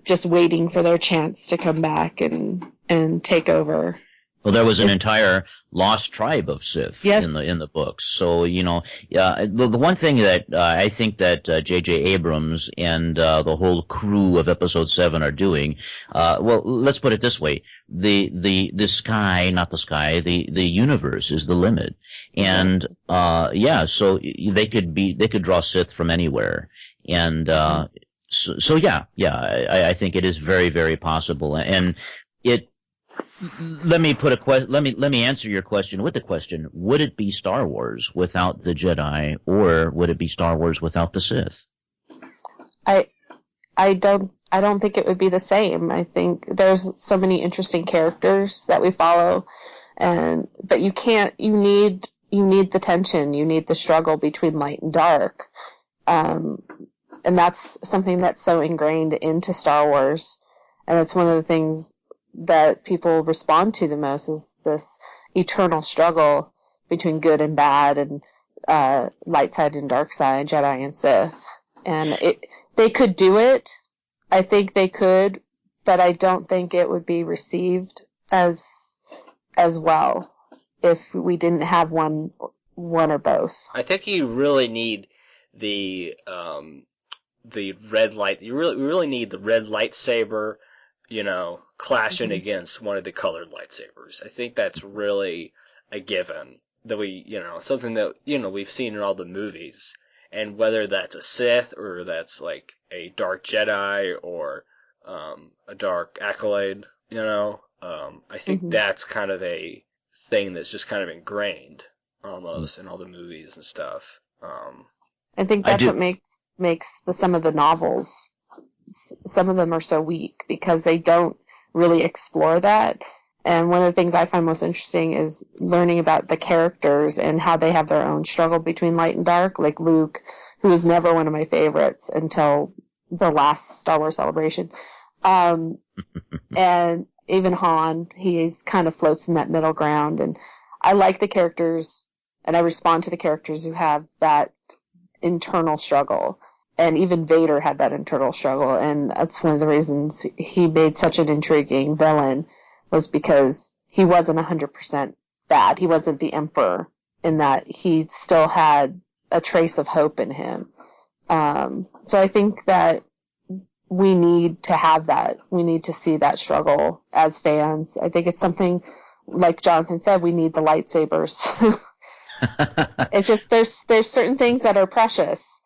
just waiting for their chance to come back and take over. Well, there was an entire lost tribe of Sith yes. in the books. So, the one thing that I think that J.J. Abrams and the whole crew of Episode 7 are doing, well, let's put it this way: the sky, not the sky, the universe is the limit, and so they could draw Sith from anywhere, and I think it is very, very possible, and it. Let me answer your question with the question: would it be Star Wars without the Jedi, or would it be Star Wars without the Sith? I don't think it would be the same. I think there's so many interesting characters that we follow, but you need the tension, you need the struggle between light and dark. And that's something that's so ingrained into Star Wars, and it's one of the things that people respond to the most, is this eternal struggle between good and bad, and light side and dark side, Jedi and Sith. And they could do it. I think they could, but I don't think it would be received as well if we didn't have one or both. I think you really need the red light. We really need the red lightsaber, clashing against one of the colored lightsabers. I think that's really a given that something that, we've seen in all the movies. And whether that's a Sith or that's like a dark Jedi or a dark acolyte, I think that's kind of a thing that's just kind of ingrained almost in all the movies and stuff. I think that's what makes some of the novels, some of them are so weak because they don't really explore that. And one of the things I find most interesting is learning about the characters and how they have their own struggle between light and dark, like Luke, who was never one of my favorites until the last Star Wars Celebration. And even Han, he's kind of floats in that middle ground. And I like the characters, and I respond to the characters who have that internal struggle. And even Vader had that internal struggle, and that's one of the reasons he made such an intriguing villain, was because he wasn't 100% bad. He wasn't the Emperor, in that he still had a trace of hope in him. So I think that we need to have that. We need to see that struggle as fans. I think it's something, like Jonathan said, we need the lightsabers. It's just there's certain things that are precious,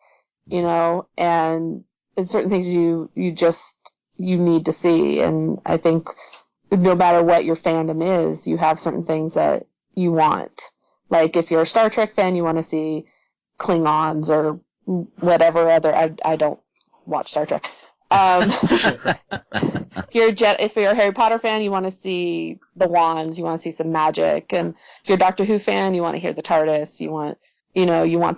and it's certain things you need to see. And I think no matter what your fandom is, you have certain things that you want. Like if you're a Star Trek fan, you want to see Klingons or whatever other. I don't watch Star Trek. If you're a Harry Potter fan, you want to see the wands, you want to see some magic, and if you're a Doctor Who fan, you want to hear the TARDIS, you want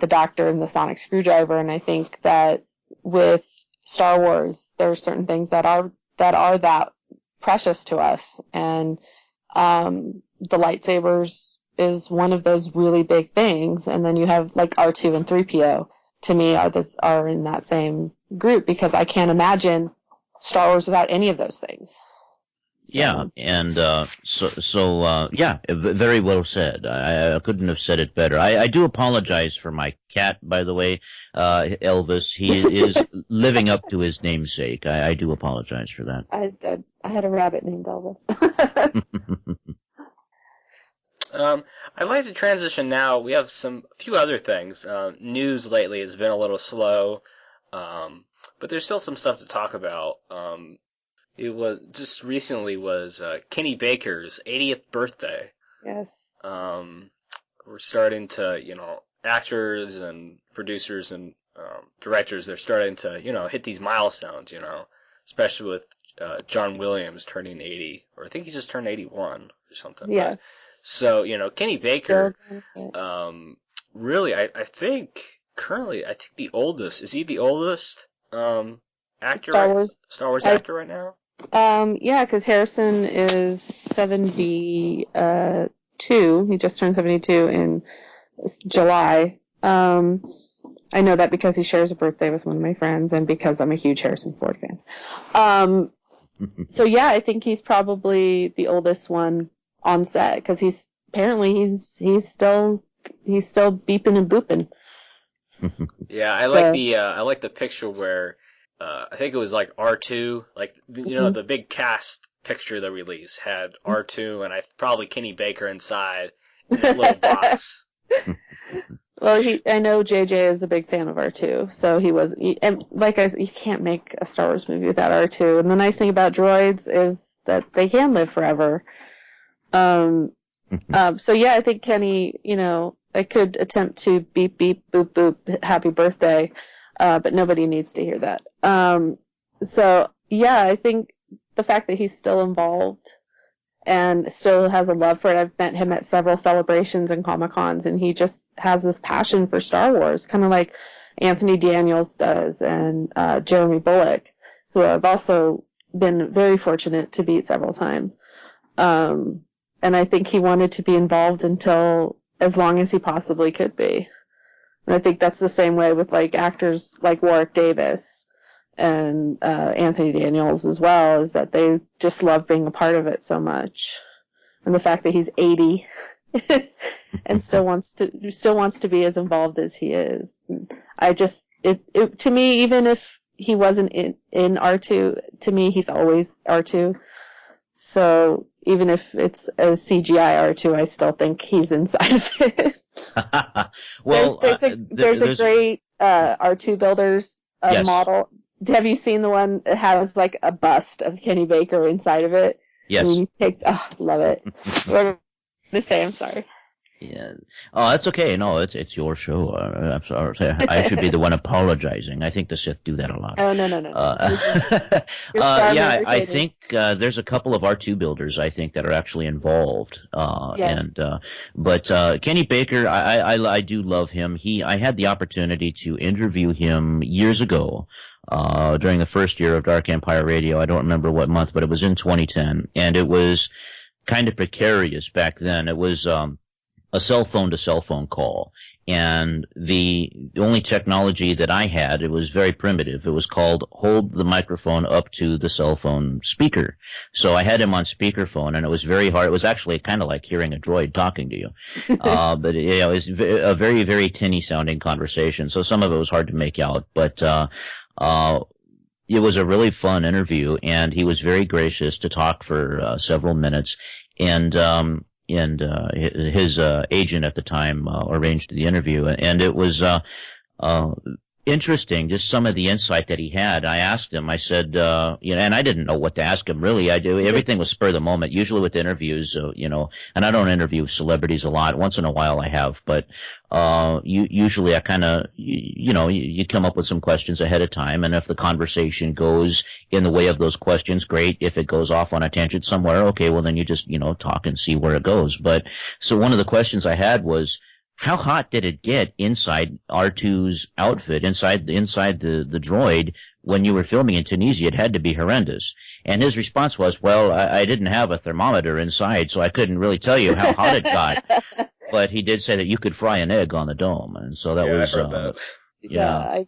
the Doctor and the sonic screwdriver. And I think that with Star Wars, there are certain things that are that precious to us, and the lightsabers is one of those really big things. And then you have like R2 and 3PO. To me, are in that same group, because I can't imagine Star Wars without any of those things. So. Yeah, and very well said. I couldn't have said it better. I do apologize for my cat, by the way, Elvis. He is living up to his namesake. I do apologize for that. I had a rabbit named Elvis. I'd like to transition now. We have a few other things. News lately has been a little slow, but there's still some stuff to talk about. It was just recently was Kenny Baker's 80th birthday. Yes. We're starting to, actors and producers and directors, they're starting to, hit these milestones, especially with John Williams turning 80, or I think he just turned 81 or something. Yeah. But, so, Kenny Baker, really, I think currently, the oldest, is he the oldest actor? Star Wars actor right now? Yeah, because Harrison is 72. He just turned 72 in July. I know that because he shares a birthday with one of my friends, and because I'm a huge Harrison Ford fan. So yeah, I think he's probably the oldest one on set, because he's still beeping and booping. Yeah, I like the picture where I think it was like R2, like the big cast picture they released had R2 and probably Kenny Baker inside in that little box. Well, I know JJ is a big fan of R2, so and like you can't make a Star Wars movie without R2. And the nice thing about droids is that they can live forever. So yeah, I think Kenny, I could attempt to beep beep boop boop happy birthday, but nobody needs to hear that. So yeah, I think the fact that he's still involved and still has a love for it. I've met him at several celebrations and Comic-Cons, and he just has this passion for Star Wars, kind of like Anthony Daniels does, and Jeremy Bulloch, who I've also been very fortunate to meet several times. And I think he wanted to be involved until as long as he possibly could be. And I think that's the same way with like actors like Warwick Davis and Anthony Daniels as well, is that they just love being a part of it so much. And the fact that he's 80 and still wants to be as involved as he is. To me, even if he wasn't in R2, to me he's always R2. So even if it's a CGI R2, I still think he's inside of it. Well, there's a great R2 Builders yes. model. Have you seen the one that has like a bust of Kenny Baker inside of it? Yes. Love it. We're the same. Sorry. Yeah. Oh, that's okay. No, it's your show. I'm sorry. I should be the one apologizing. I think the Sith do that a lot. Oh, no. Yeah, I think there's a couple of R2 builders, I think, that are actually involved. But Kenny Baker, I do love him. I had the opportunity to interview him years ago. During the first year of Dark Empire Radio. I don't remember what month, but it was in 2010, and it was kind of precarious back then. It was a cell phone to cell phone call, And the only technology that I had, it was very primitive. It was called hold the microphone up to the cell phone speaker. So I had him on speakerphone, and it was very hard. It was actually kind of like hearing a droid talking to you. But it was a very, very tinny sounding conversation. So some of it was hard to make out. But it was a really fun interview, and he was very gracious to talk for several minutes. And his agent at the time arranged the interview, and it was interesting, just some of the insight that he had. I asked him, I said, and I didn't know what to ask him really. Everything was spur of the moment. Usually with interviews, and I don't interview celebrities a lot. Once in a while I have, but usually I kind of, you come up with some questions ahead of time, and if the conversation goes in the way of those questions, great. If it goes off on a tangent somewhere, okay, well then you just, talk and see where it goes. But so one of the questions I had was, how hot did it get inside R2's outfit, inside the droid, when you were filming in Tunisia? It had to be horrendous. And his response was, well, I didn't have a thermometer inside, so I couldn't really tell you how hot it got. But he did say that you could fry an egg on the dome, and so that was I heard that. Yeah.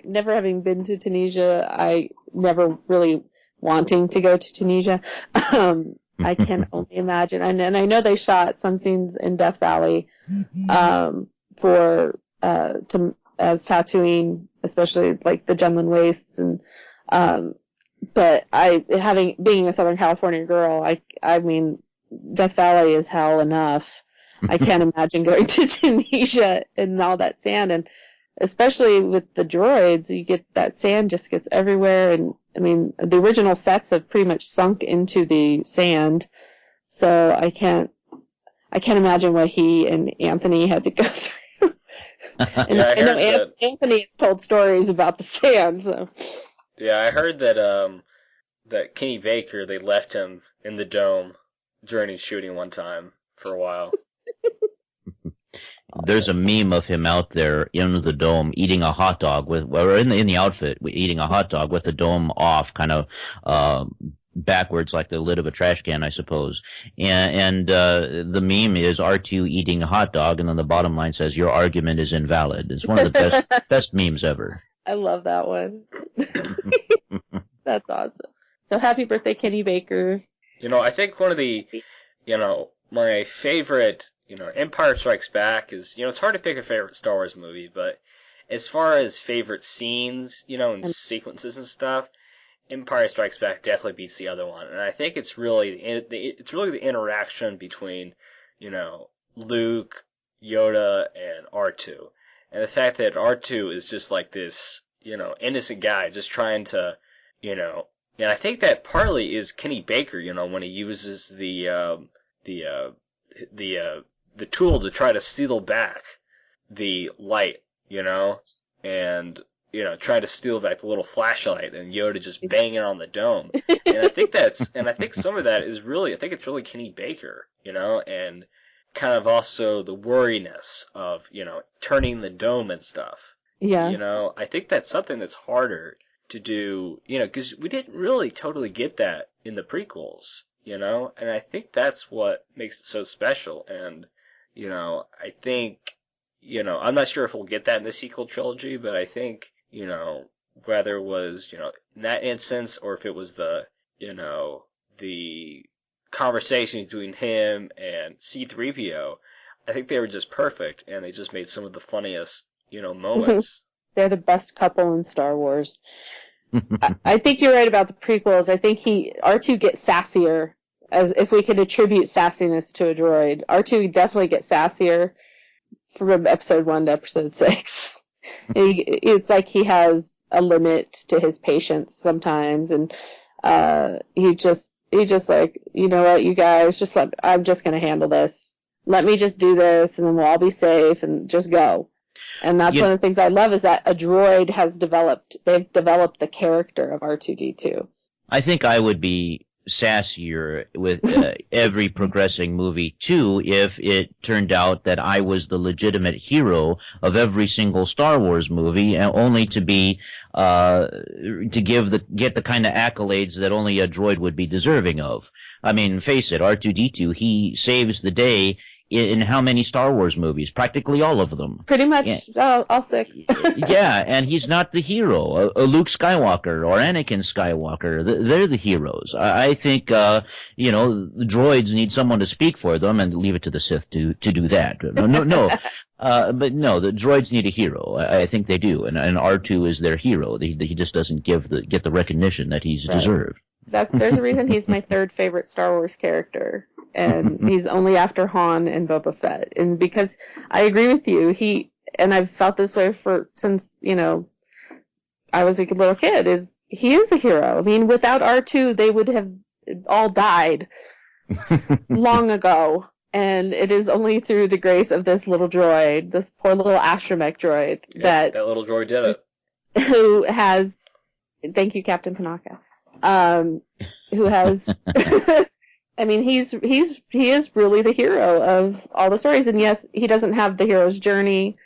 Never having been to Tunisia, I never really wanting to go to Tunisia. I can only imagine. And I know they shot some scenes in Death Valley as Tatooine, especially like the Jundland Wastes. And but being a Southern California girl, I mean, Death Valley is hell enough. I can't imagine going to Tunisia and all that sand, and especially with the droids, you get that sand just gets everywhere. And I mean, the original sets have pretty much sunk into the sand, so I can't imagine what he and Anthony had to go through. And Yeah, I know Anthony has told stories about the sand. So yeah, I heard that Kenny Baker, they left him in the dome during his shooting one time for a while. There's a meme of him out there in the dome eating a hot dog or in the outfit eating a hot dog with the dome off, kind of backwards like the lid of a trash can, I suppose. And the meme is R2 eating a hot dog, and then the bottom line says, "Your argument is invalid." It's one of the best memes ever. I love that one. That's awesome. So happy birthday, Kenny Baker. I think one of the, my favorite, Empire Strikes Back is, it's hard to pick a favorite Star Wars movie, but as far as favorite scenes, and sequences and stuff, Empire Strikes Back definitely beats the other one. And I think it's really the interaction between, Luke, Yoda, and R2. And the fact that R2 is just like this, innocent guy just trying to, and I think that partly is Kenny Baker, when he uses the tool to try to steal back the light, and try to steal back the little flashlight, and Yoda just banging on the dome. And I think some of that is really, I think it's really Kenny Baker, and kind of also the worriness of, turning the dome and stuff. Yeah. I think that's something that's harder to do, because we didn't really totally get that in the prequels, and I think that's what makes it so special. And, I think, I'm not sure if we'll get that in the sequel trilogy, but I think, whether it was, in that instance, or if it was the conversation between him and C-3PO, I think they were just perfect, and they just made some of the funniest, moments. They're the best couple in Star Wars. I think you're right about the prequels. I think R2 gets sassier, as if we could attribute sassiness to a droid. R2 definitely gets sassier from episode 1 to episode 6. It's like he has a limit to his patience sometimes, and he just like, you know what, you guys, I'm just gonna handle this. Let me just do this, and then we'll all be safe, and just go. And that's one of the things I love, is that a droid they've developed the character of R2-D2. I think I would be sassier with every progressing movie too if it turned out that I was the legitimate hero of every single Star Wars movie, and only to be get the kind of accolades that only a droid would be deserving of. I mean, face it, R2-D2, he saves the day in how many Star Wars movies? Practically all of them. Pretty much all 6. Yeah, and he's not the hero. A Luke Skywalker or Anakin Skywalker, they're the heroes. I think, the droids need someone to speak for them, and leave it to the Sith to do that. No. But no, the droids need a hero. I think they do, and R2 is their hero. He just doesn't get the recognition that he's deserved. There's a reason he's my 3rd favorite Star Wars character, and he's only after Han and Boba Fett. And because I agree with you, and I've felt this way since I was a little kid. He is a hero? I mean, without R2, they would have all died long ago. And it is only through the grace of this little droid, this poor little astromech droid, that little droid did it. Who has, thank you, Captain Panaka. Who has, I mean, he is really the hero of all the stories. And yes, he doesn't have the hero's journey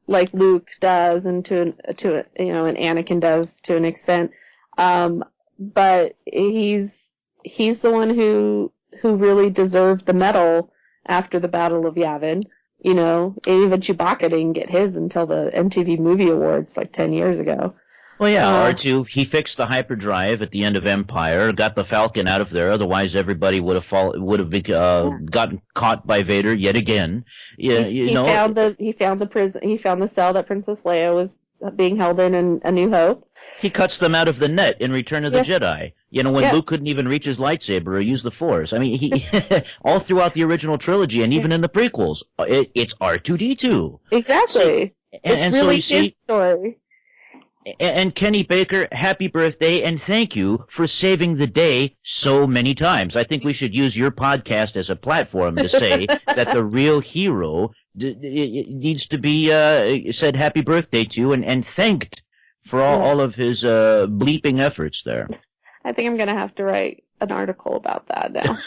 like Luke does, and and Anakin does to an extent. But he's the one who really deserved the medal after the Battle of Yavin. Even Chewbacca didn't get his until the MTV Movie Awards like 10 years ago. Well, yeah, R2, he fixed the hyperdrive at the end of Empire, got the Falcon out of there. Otherwise, everybody would have gotten caught by Vader yet again. Yeah, he found the prison. He found the cell that Princess Leia was being held in A New Hope. He cuts them out of the net in Return of the Jedi. When Luke couldn't even reach his lightsaber or use the Force. I mean, he all throughout the original trilogy and even in the prequels, it's R2-D2. Exactly. It's really his story. And Kenny Baker, happy birthday, and thank you for saving the day so many times. I think we should use your podcast as a platform to say that the real hero needs to be said happy birthday to and thanked for all of his bleeping efforts there. I think I'm going to have to write an article about that now.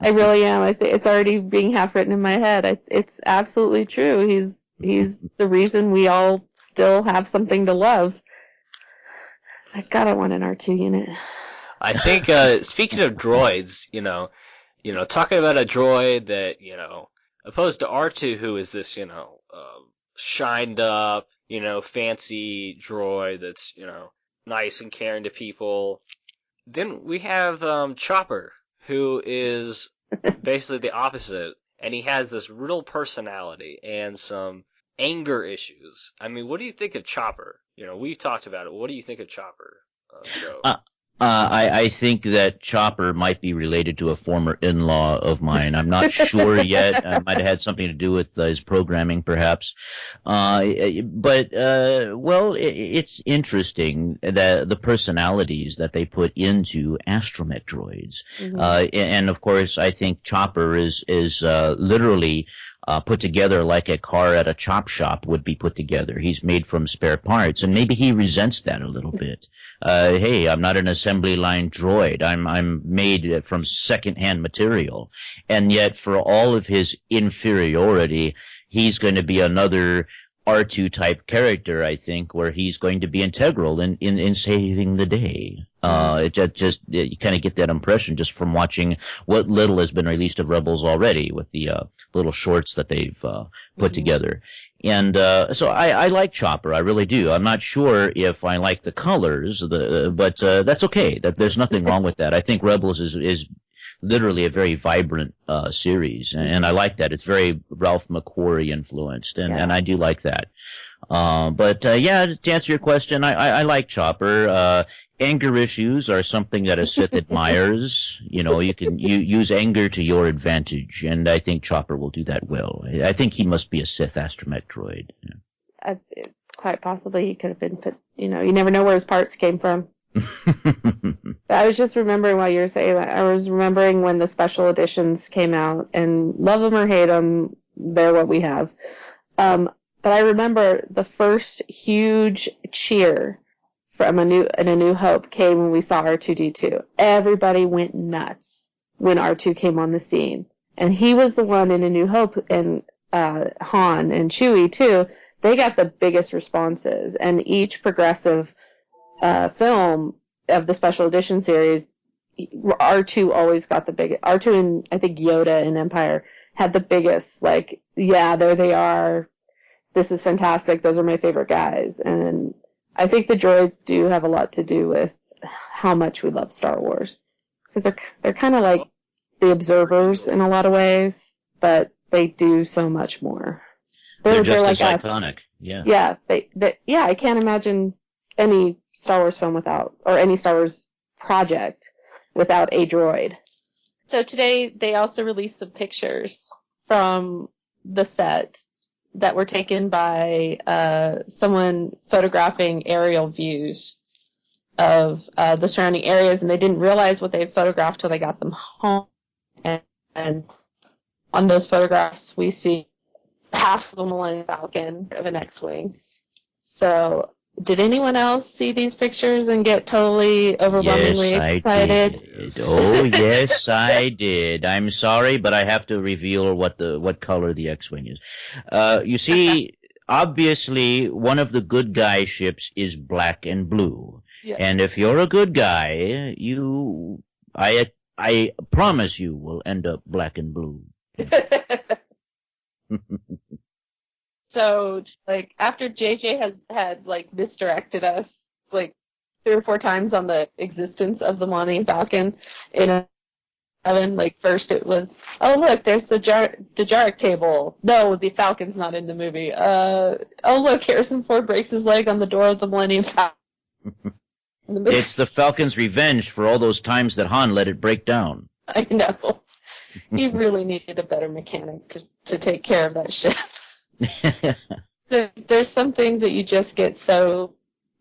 I really am. I think it's already being half written in my head. It's absolutely true. He's the reason we all still have something to love. God, I want an R2 unit. I think, speaking of droids, talking about a droid that, opposed to R2, who is this, shined up, fancy droid that's, nice and caring to people. Then we have Chopper, who is basically the opposite, and he has this real personality and some anger issues. I mean, what do you think of Chopper? We've talked about it. What do you think of Chopper? I think that Chopper might be related to a former in-law of mine. I'm not sure yet. It might have had something to do with his programming, perhaps. It's interesting that the personalities that they put into astromech droids. Mm-hmm. And of course, I think Chopper is literally put together like a car at a chop shop would be put together. He's made from spare parts, and maybe he resents that a little bit. Hey, I'm not an assembly line droid. I'm made from secondhand material. And yet, for all of his inferiority, he's going to be another R2 type character, I think, where he's going to be integral in saving the day. You kind of get that impression just from watching what little has been released of Rebels already with the little shorts that they've put together. And so I like Chopper, I really do. I'm not sure if I like the colors, but that's okay. There's nothing wrong with that. I think Rebels is literally a very vibrant series, and I like that. It's very Ralph McQuarrie influenced, and I do like that. To answer your question, I like Chopper. Anger issues are something that a Sith admires. You can use anger to your advantage, and I think Chopper will do that well. I think he must be a Sith astromech droid. Quite possibly he could have been put, you never know where his parts came from. I was just remembering while you were saying that. I was remembering when the special editions came out, and love them or hate them, they're what we have. But I remember the first huge cheer from A New Hope came when we saw R2-D2. Everybody went nuts when R2 came on the scene. And he was the one in A New Hope, and Han and Chewie too, they got the biggest responses. And each progressive film of the special edition series, R2 always got the biggest. R2 and I think Yoda in Empire had the biggest, like, yeah, there they are. This is fantastic. Those are my favorite guys. And I think the droids do have a lot to do with how much we love Star Wars. Because they're kind of like the observers in a lot of ways, but they do so much more. They're just like as us. iconic. Yeah. Yeah, yeah, I can't imagine any Star Wars film without, or any Star Wars project without a droid. So today they also released some pictures from the set that were taken by someone photographing aerial views of the surrounding areas, and they didn't realize what they had photographed till they got them home. And on those photographs, we see half of a Millennium Falcon of an X-Wing. So, did anyone else see these pictures and get totally overwhelmingly excited? Yes, I did. Oh, yes, I did. I'm sorry, but I have to reveal what color the X-Wing is. You see, obviously, one of the good guy ships is black and blue. Yeah. And if you're a good guy, I promise you will end up black and blue. So, like, after JJ had like misdirected us like 3 or 4 times on the existence of the Millennium Falcon in 7, like, first it was, oh look, there's the Jarek table. No, the Falcon's not in the movie. Oh look, Harrison Ford breaks his leg on the door of the Millennium Falcon. It's the Falcon's revenge for all those times that Han let it break down. I know. He really needed a better mechanic to take care of that ship. There's some things that you just get so,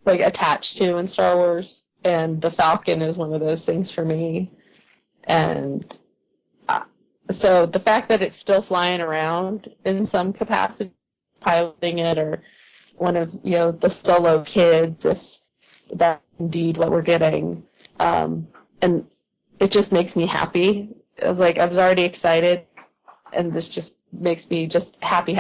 like, attached to in Star Wars, and the Falcon is one of those things for me. And so the fact that it's still flying around in some capacity, piloting it, or one of, the solo kids, if that's indeed what we're getting, and it just makes me happy. I was already excited, and this just makes me just happy.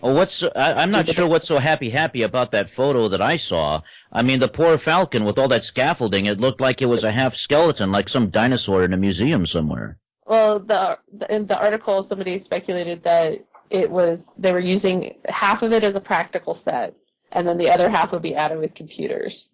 Oh, I'm not sure what's so happy about that photo that I saw. I mean, the poor Falcon with all that scaffolding, it looked like it was a half skeleton, like some dinosaur in a museum somewhere. Well, in the article, somebody speculated that they were using half of it as a practical set, and then the other half would be added with computers.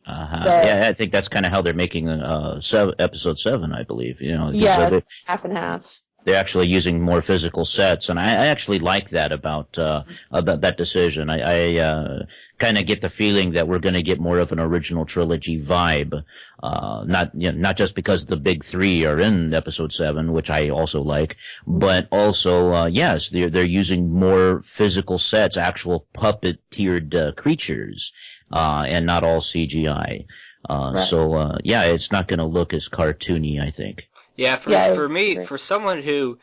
Uh-huh. So, yeah, I think that's kind of how they're making episode 7, I believe. Yeah, half and half. They're actually using more physical sets, and I actually like that about that decision. I kind of get the feeling that we're going to get more of an original trilogy vibe, not just because the big 3 are in episode 7, which I also like, but also yes, they're using more physical sets, actual puppeteered creatures, and not all CGI. Right. So yeah, it's not going to look as cartoony, I think. Yeah, for me, right. For someone who,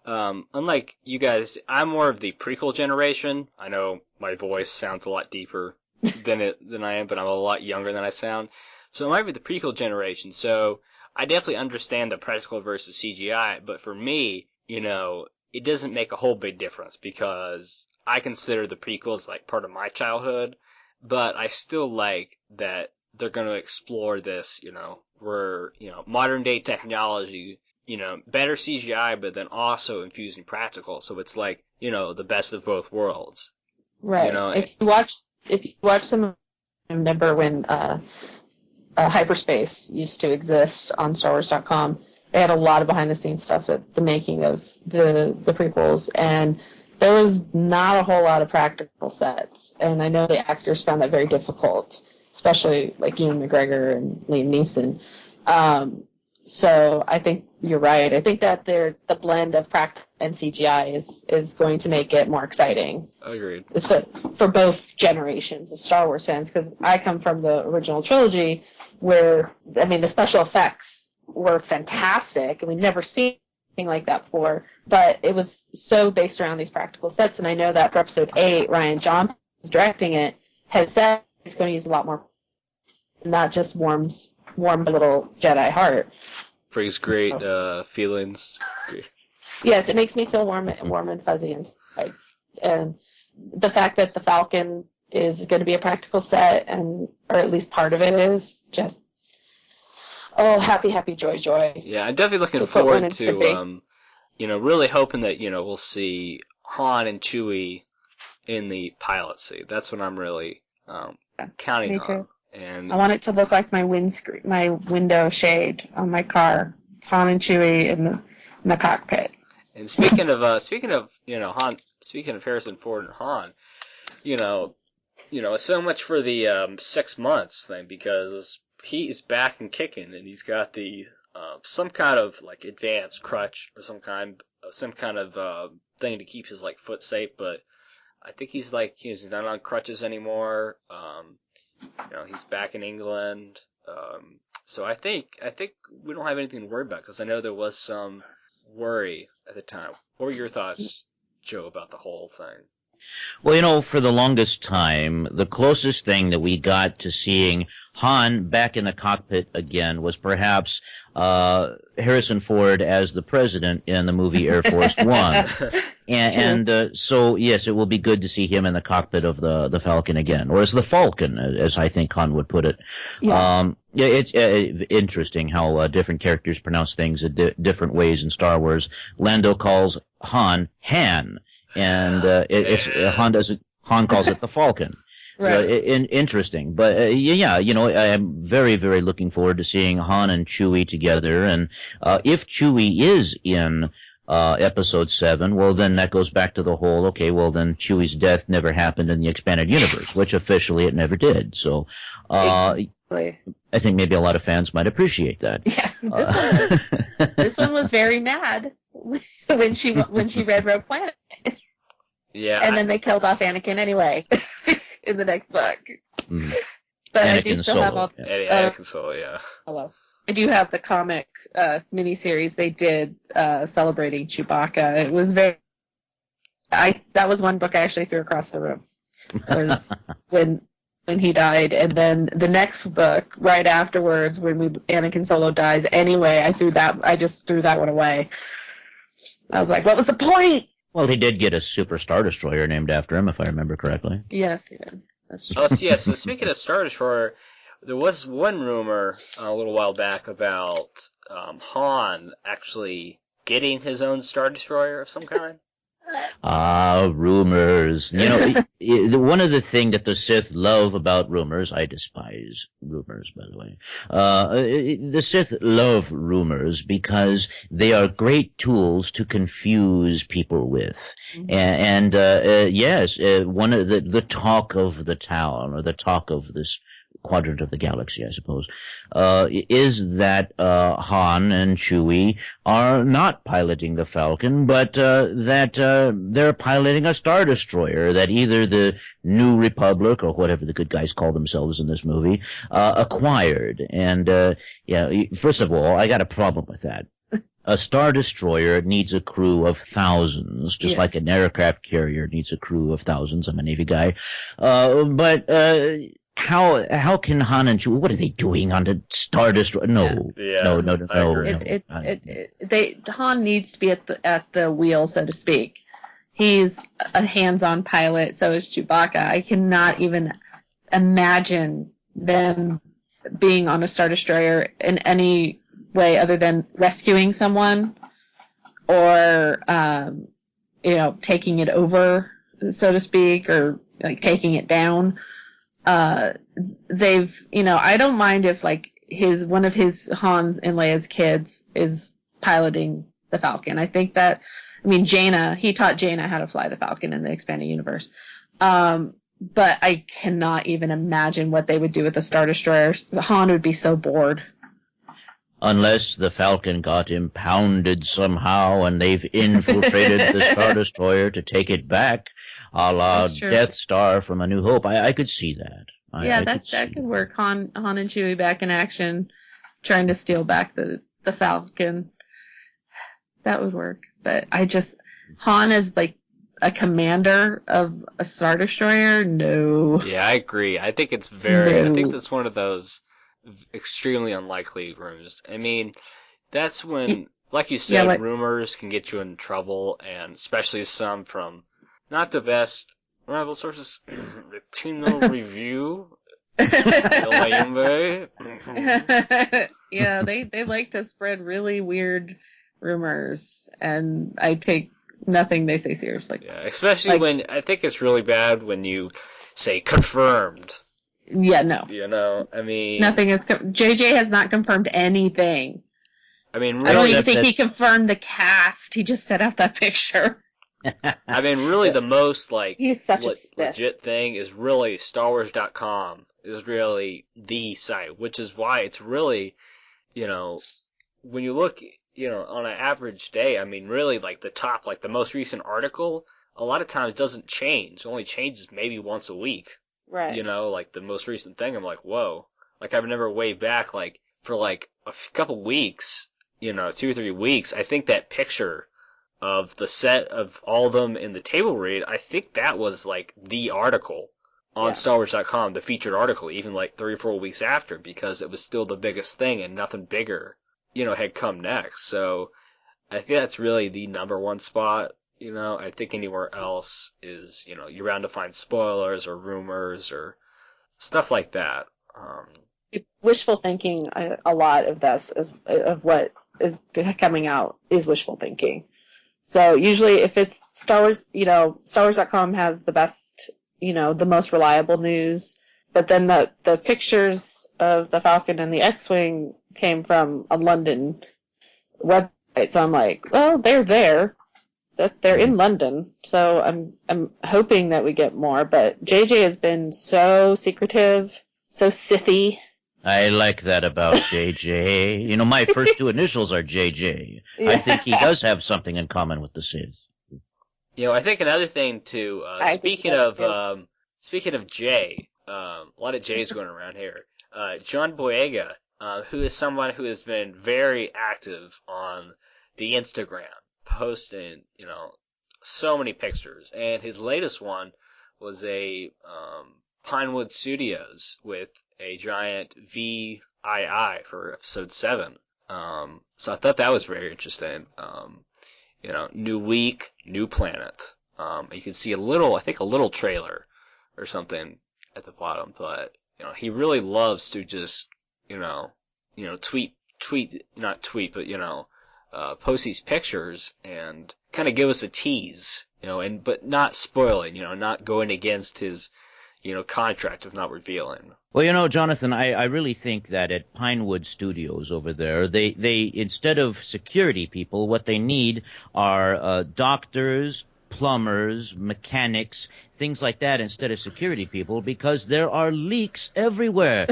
unlike you guys, I'm more of the prequel generation. I know my voice sounds a lot deeper than I am, but I'm a lot younger than I sound. So I might be the prequel generation. So I definitely understand the practical versus CGI, but for me, it doesn't make a whole big difference because I consider the prequels like part of my childhood, but I still like that they're going to explore this, where, modern day technology, better CGI, but then also infusing practical. So it's like, the best of both worlds. Right. If you watch some, I remember when Hyperspace used to exist on StarWars.com, they had a lot of behind the scenes stuff at the making of the prequels, and there was not a whole lot of practical sets, and I know the actors found that very difficult, especially like Ewan McGregor and Liam Neeson. So I think you're right. I think that the blend of practical and CGI is going to make it more exciting. Agreed. It's for both generations of Star Wars fans, because I come from the original trilogy where, the special effects were fantastic, and we'd never seen anything like that before, but it was so based around these practical sets, and I know that for episode 8, Rian Johnson, who's directing it, has said he's going to use a lot more, and that just warms my little Jedi heart. Brings great feelings. Yes, it makes me feel warm and fuzzy inside. And the fact that the Falcon is going to be a practical set, or at least part of it is, just, happy, joy. Yeah, I'm definitely looking forward to really hoping that we'll see Han and Chewie in the pilot seat. That's what I'm really counting Me too. on. And I want it to look like my window shade on my car. Han and Chewie in the cockpit. And speaking of Han, speaking of Harrison Ford and Han, so much for the 6 months thing, because he is back and kicking, and he's got the some kind of like advanced crutch or some kind of thing to keep his like foot safe. But I think he's not on crutches anymore. He's back in England. So I think we don't have anything to worry about, because I know there was some worry at the time. What were your thoughts, Joe, about the whole thing? Well, for the longest time, the closest thing that we got to seeing Han back in the cockpit again was perhaps Harrison Ford as the president in the movie Air Force One. So, yes, it will be good to see him in the cockpit of the Falcon again, or as the Falcon, as I think Han would put it. Yeah. It's interesting how different characters pronounce things different ways in Star Wars. Lando calls Han, and Han calls it the Falcon. Right. Interesting, but I'm very, very looking forward to seeing Han and Chewie together. And if Chewie is in Episode 7, well, then that goes back to the whole. Okay, well, then Chewie's death never happened in the expanded universe, which officially it never did. So, Exactly. I think maybe a lot of fans might appreciate that. Yeah, this one was very mad when she read Rogue Planet. Yeah. And then they killed off Anakin anyway in the next book. Mm. But Anakin I do still Solo, have all. Anakin Solo, yeah. Hello. I do have the comic miniseries they did celebrating Chewbacca. It was that was one book I actually threw across the room. Was when he died, and then the next book right afterwards when Anakin Solo dies. Anyway, I just threw that one away. I was like, what was the point? Well, he did get a Super Star Destroyer named after him, if I remember correctly. Yes, he did. That's true. Oh, so, yeah. So speaking of Star Destroyer, there was one rumor a little while back about Han actually getting his own Star Destroyer of some kind. Rumors. One of the things that the Sith love about rumors, I despise rumors, by the way. The Sith love rumors because they are great tools to confuse people with. Mm-hmm. Yes, one of the talk of the town, or the talk of this quadrant of the galaxy, I suppose, is that Han and Chewie are not piloting the Falcon, but that they're piloting a Star Destroyer that either the New Republic, or whatever the good guys call themselves in this movie, acquired. And first of all, I got a problem with that. A Star Destroyer needs a crew of thousands, just like an aircraft carrier needs a crew of thousands. I'm a Navy guy. How can Han and Chewie? What are they doing on the Star Destroyer? No. Han needs to be at the wheel, so to speak. He's a hands-on pilot. So is Chewbacca. I cannot even imagine them being on a Star Destroyer in any way other than rescuing someone or taking it over, so to speak, or like taking it down. I don't mind if like one of his Han and Leia's kids is piloting the Falcon. I think that, Jaina, he taught Jaina how to fly the Falcon in the expanded universe. But I cannot even imagine what they would do with the Star Destroyer. Han would be so bored. Unless the Falcon got impounded somehow and they've infiltrated the Star Destroyer to take it back, a la Death Star from A New Hope. I could see that. That could work. Han and Chewie back in action, trying to steal back the Falcon. That would work. But Han is like a commander of a Star Destroyer? No. Yeah, I agree. I think it's I think that's one of those extremely unlikely rumors. That's when, like you said, rumors can get you in trouble, and especially some from not the best reliable sources. Latino Review. Yeah, they like to spread really weird rumors, and I take nothing they say seriously. Yeah, especially when I think it's really bad when you say confirmed. Yeah, no. You know, I mean, nothing is. JJ has not confirmed anything. I mean, I don't really, even think he confirmed the cast. He just set out that picture. I mean, really, the most He's such a stiff. legit thing is really StarWars.com is really the site, which is why it's really, you know, when you look, you know, on an average day, I mean, really, like the top, like the most recent article, a lot of times doesn't change. It only changes maybe once a week. Right. You know, like the most recent thing, I'm like, whoa. Like I've never way back, like for like a couple weeks, you know, 2 or 3 weeks. I think that picture of the set of all of them in the table read, I think that was like the article on StarWars.com, the featured article, even like 3 or 4 weeks after, because it was still the biggest thing and nothing bigger, you know, had come next. So I think that's really the number one spot. You know, I think anywhere else is, you know, you're bound to find spoilers or rumors or stuff like that. Wishful thinking, a lot of this is of what is coming out is wishful thinking. So usually if it's Star Wars, you know, StarWars.com has the best, you know, the most reliable news, but then the pictures of the Falcon and the X-Wing came from a London website, so I'm like, well, they're there. That they're in London, so I'm hoping that we get more. But JJ has been so secretive, so Sithy. I like that about JJ. You know, my first 2 initials are JJ. Yeah. I think he does have something in common with the Sith. You know, I think another thing too. Speaking of J, a lot of J's going around here. John Boyega, who is someone who has been very active on the Instagram, posting, you know, so many pictures, and his latest one was a Pinewood Studios with a giant VII for episode 7. So I thought that was very interesting. You know, new week, new planet. You can see a little trailer or something at the bottom, but you know, he really loves to just, post these pictures and kind of give us a tease, but not spoiling, not going against his, contract of not revealing. Well, Jonathan, I really think that at Pinewood Studios over there, they instead of security people, what they need are doctors, plumbers, mechanics, things like that instead of security people, because there are leaks everywhere.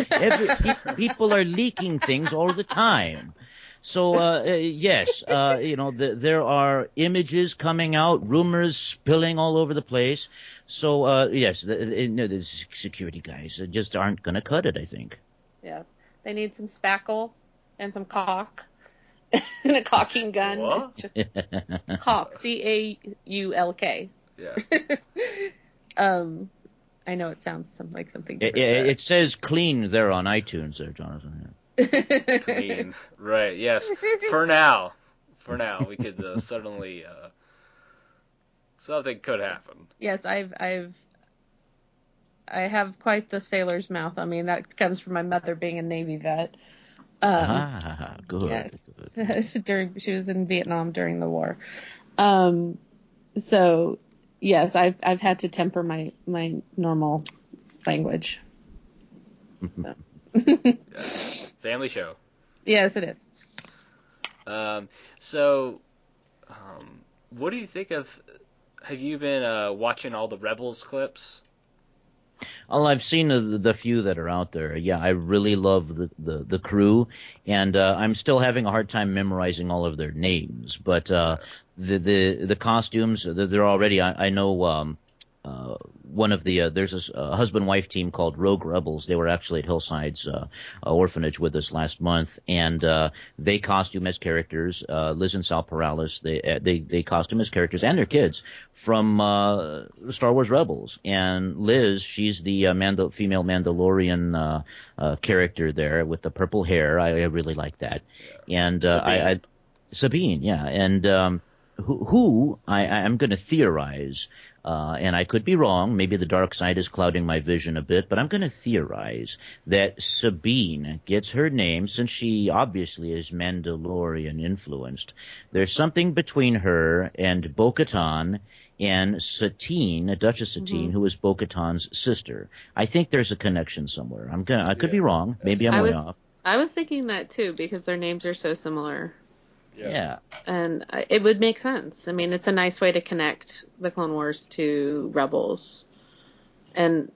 People are leaking things all the time. So, yes, there are images coming out, rumors spilling all over the place. So, yes, the security guys just aren't going to cut it, I think. Yeah. They need some spackle and some caulk and a caulking gun. What? Just caulk, C-A-U-L-K. Yeah. I know it sounds like something different. It says clean there on iTunes there, Jonathan. Yeah. Clean. Right, yes. For now, we could suddenly something could happen. Yes, I have quite the sailor's mouth. I mean, that comes from my mother being a Navy vet. Good. Yes. She was in Vietnam during the war. So yes, I've had to temper my normal language. Yes. Family show. Yes, it is. So, what do you think of? Have you been watching all the Rebels clips? Well, I've seen the few that are out there. Yeah, I really love the crew, and I'm still having a hard time memorizing all of their names. But the costumes, they're already. I know one of the there's a husband-wife team called Rogue Rebels. They were actually at Hillside's orphanage with us last month, and they costume as characters. Liz and Sal Perales, they costume as characters and their kids from Star Wars Rebels. And Liz, she's the female Mandalorian character there with the purple hair. I really like that. Yeah. And Sabine, yeah, and who I'm going to theorize and I could be wrong. Maybe the dark side is clouding my vision a bit, but I'm going to theorize that Sabine gets her name since she obviously is Mandalorian influenced. There's something between her and Bo-Katan and Satine, Duchess Satine, who is Bo-Katan's sister. I think there's a connection somewhere. I could be wrong. Maybe I'm way off. I was thinking that too because their names are so similar. Yeah. And it would make sense. I mean, it's a nice way to connect the Clone Wars to Rebels. And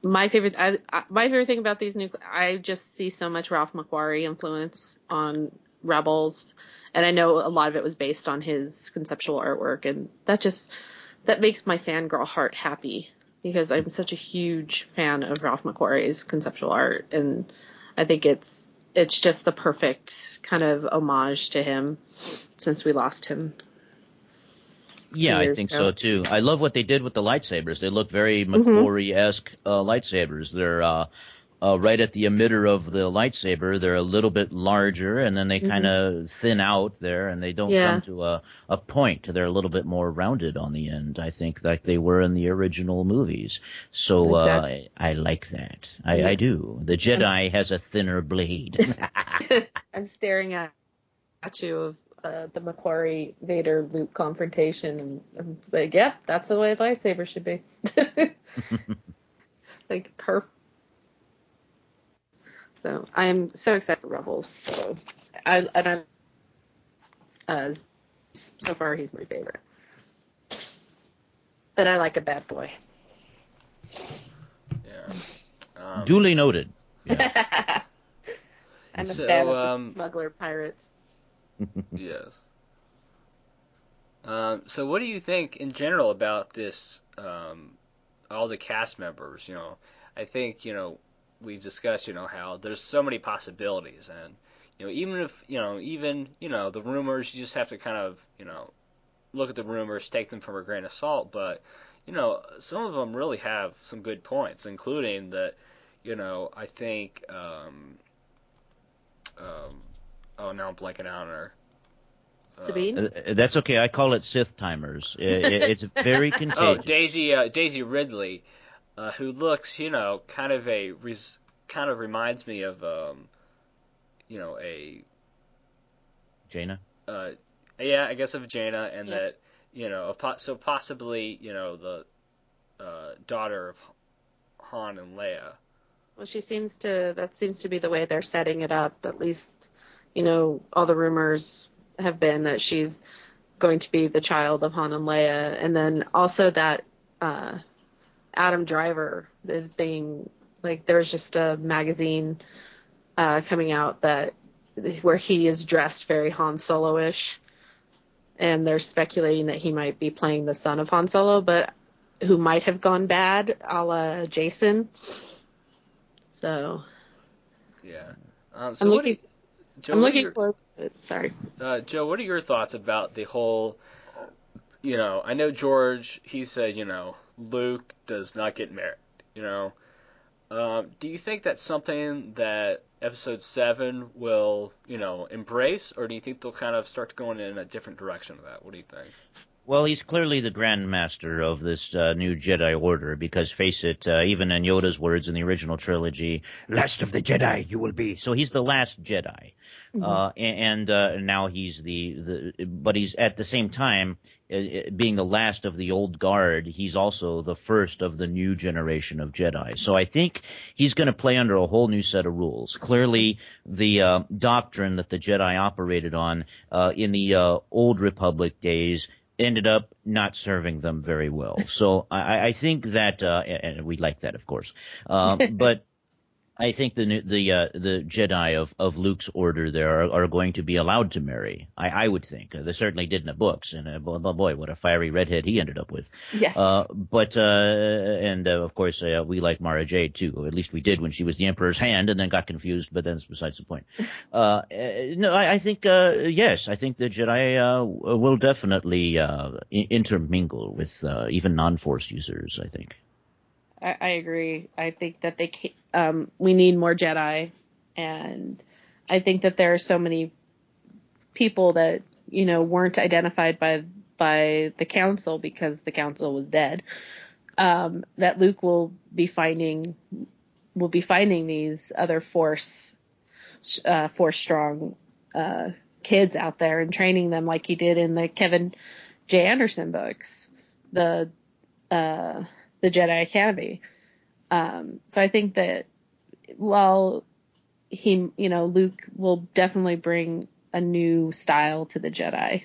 my favorite thing about these I just see so much Ralph McQuarrie influence on Rebels. And I know a lot of it was based on his conceptual artwork. And that makes my fangirl heart happy because I'm such a huge fan of Ralph McQuarrie's conceptual art. And I think it's just the perfect kind of homage to him since we lost him. Yeah, I think so too. I love what they did with the lightsabers. They look very McQuarrie-esque lightsabers. They're right at the emitter of the lightsaber. They're a little bit larger, and then they kind of thin out there, and they don't come to a point. They're a little bit more rounded on the end, I think, like they were in the original movies. So I like that. I do. The Jedi has a thinner blade. I'm staring at you of the McQuarrie Vader Luke confrontation, and I'm like, yep, that's the way a lightsaber should be. Like perfect. So I'm so excited for Rebels. So so far he's my favorite. But I like a bad boy. Yeah. Duly noted. Yeah. I'm a fan of the smuggler pirates. Yes. So what do you think in general about this? All the cast members. I think we've discussed how there's so many possibilities, and even if the rumors, you just have to kind of look at the rumors, take them from a grain of salt. But some of them really have some good points, including that I think oh, now I'm blanking out on her. Sabine? That's okay. I call it Sith timers. It's very contagious. Oh, Daisy Ridley, who looks, kind of reminds me of, a Jaina. Yeah, I guess of Jaina, and that, so possibly, the daughter of Han and Leia. Well, that seems to be the way they're setting it up. At least, all the rumors have been that she's going to be the child of Han and Leia. And then also that Adam Driver is being, like, there's just a magazine coming out where he is dressed very Han Solo-ish. And they're speculating that he might be playing the son of Han Solo, but who might have gone bad, a la Jason. So. Yeah. I'm looking forward to it. Sorry. Joe, what are your thoughts about the whole, I know George, he said, Luke does not get married, do you think that's something that Episode 7 will, embrace, or do you think they'll kind of start going in a different direction with that? What do you think? Well, he's clearly the Grand Master of this new Jedi Order, because face it, even in Yoda's words in the original trilogy, last of the Jedi you will be. So he's the last Jedi. And now he's but he's at the same time, being the last of the old guard, he's also the first of the new generation of Jedi. So I think he's going to play under a whole new set of rules. Clearly, the doctrine that the Jedi operated on in the Old Republic days ended up not serving them very well. So I think that, and we like that, of course, but I think the Jedi of Luke's order there are going to be allowed to marry. I would think. They certainly did in the books, and boy, what a fiery redhead he ended up with. Yes. But of course, we like Mara Jade too. At least we did when she was the Emperor's hand, and then got confused. But that's besides the point. No, I think yes. I think the Jedi will definitely intermingle with even non-Force users. I think. I agree. I think that we need more Jedi, and I think that there are so many people that weren't identified by by the council because the council was dead. That Luke will be finding these other force strong kids out there and training them like he did in the Kevin J. Anderson books, the Jedi Academy. So I think that while Luke will definitely bring a new style to the Jedi,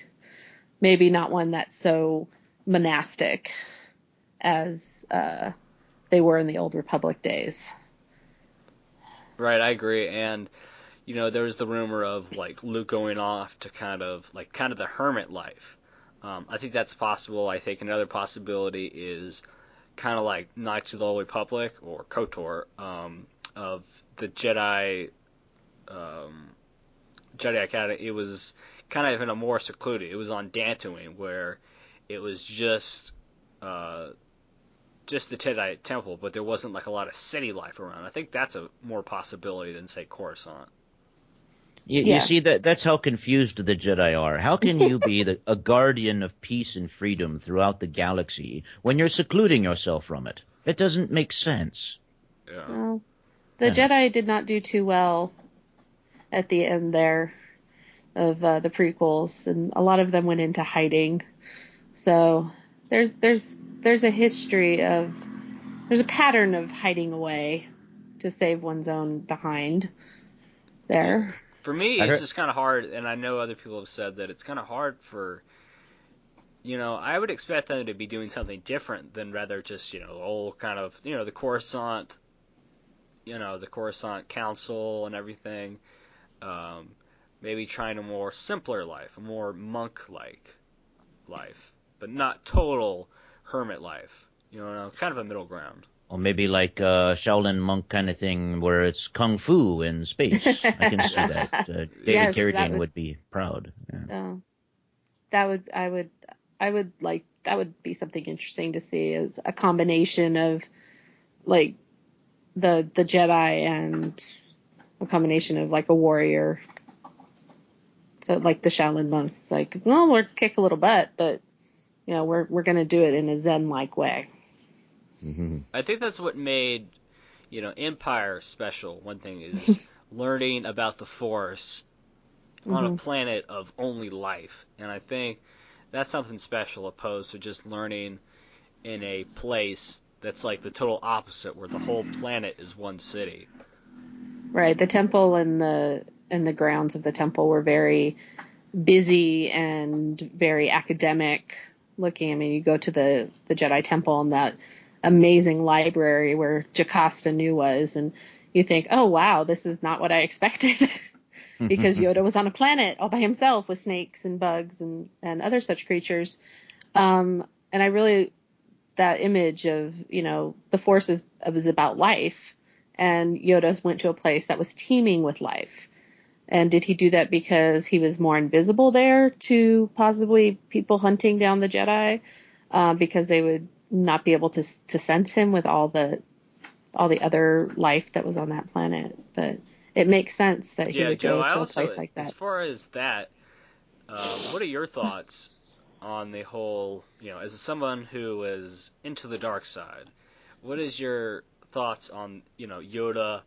maybe not one that's so monastic as they were in the Old Republic days. Right, I agree. And there was the rumor of like Luke going off to kind of the hermit life. I think that's possible. I think another possibility is kind of like Knights of the Old Republic or KOTOR, of the Jedi Academy. It was kind of in a more secluded. It was on Dantooine, where it was just the Jedi Temple, but there wasn't like a lot of city life around. I think that's a more possibility than say Coruscant. You see, that's how confused the Jedi are. How can you be a guardian of peace and freedom throughout the galaxy when you're secluding yourself from it? It doesn't make sense. Yeah. Well, the Jedi did not do too well at the end there of the prequels, and a lot of them went into hiding. So there's a pattern of hiding away to save one's own behind there. For me, it's just kind of hard, and I know other people have said that it's kind of hard for, I would expect them to be doing something different than rather just, old kind of, the Coruscant, the Coruscant Council and everything. Maybe trying a more simpler life, a more monk-like life, but not total hermit life. Kind of a middle ground. Or maybe like a Shaolin monk kind of thing where it's kung fu in space. I can see that. David Carradine would be proud. Yeah. That would be something interesting to see, as a combination of like the Jedi and a combination of like a warrior. So like the Shaolin monks, like, well, we'll kick a little butt, but we're going to do it in a Zen-like way. Mm-hmm. I think that's what made, Empire special. One thing is learning about the Force on a planet of only life. And I think that's something special opposed to just learning in a place that's like the total opposite, where the whole planet is one city. Right. The temple and the grounds of the temple were very busy and very academic looking. I mean, you go to the Jedi Temple and that amazing library where Jocasta Nu was, and you think, oh wow, this is not what I expected. Because Yoda was on a planet all by himself with snakes and bugs and other such creatures. And I really, that image of, the Force was about life, and Yoda went to a place that was teeming with life. And did he do that because he was more invisible there to possibly people hunting down the Jedi, because they would not be able to sense him with all the other life that was on that planet? But it makes sense that he would go to a place like that. As far as that, what are your thoughts on the whole, as someone who is into the dark side, what is your thoughts on, Yoda,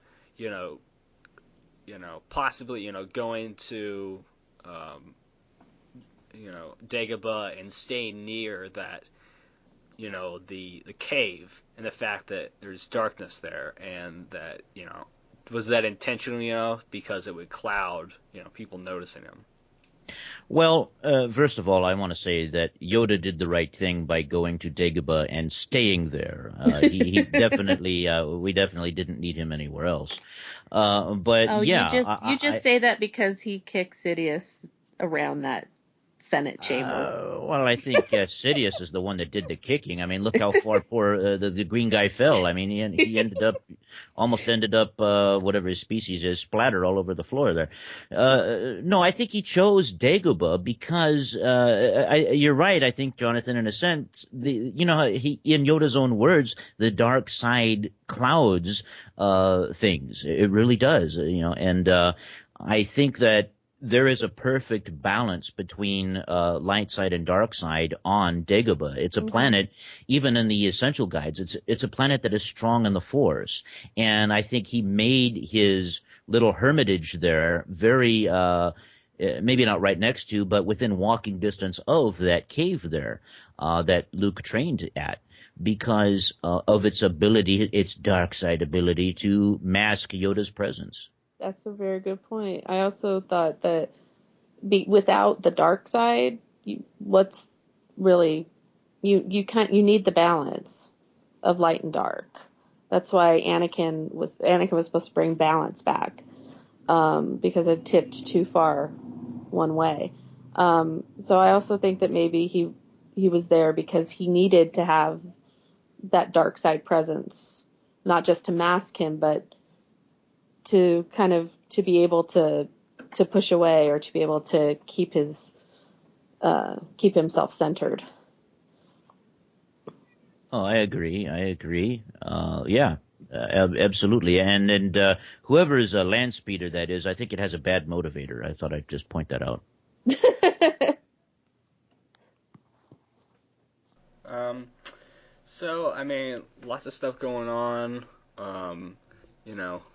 possibly, going to, Dagobah and staying near that, the cave, and the fact that there's darkness there, and that, was that intentional, because it would cloud, people noticing him? Well, first of all, I want to say that Yoda did the right thing by going to Dagobah and staying there. He definitely, we definitely didn't need him anywhere else. But yeah, you just say that because he kicked Sidious around that Senate chamber. Well, I think Sidious is the one that did the kicking. I mean, look how far poor the green guy fell. I mean, he almost ended up whatever his species is, splattered all over the floor there. No, I think he chose Dagobah because you're right. I think, Jonathan, in a sense, he, in Yoda's own words, the dark side clouds things. It really does. And I think that there is a perfect balance between light side and dark side on Dagobah. It's a planet, even in the essential guides, it's a planet that is strong in the Force, and I think he made his little hermitage there very. Maybe not right next to, but within walking distance of that cave there that Luke trained at, because of its ability, its dark side ability to mask Yoda's presence. That's a very good point. I also thought that without the dark side, what's really you need the balance of light and dark. That's why Anakin was supposed to bring balance back, because it tipped too far one way. So I also think that maybe he was there because he needed to have that dark side presence, not just to mask him, but to kind of to be able to push away, or to be able to keep himself centered. Oh, I agree. Yeah, absolutely. And whoever is a land speeder that is, I think it has a bad motivator. I thought I'd just point that out. So I mean, lots of stuff going on.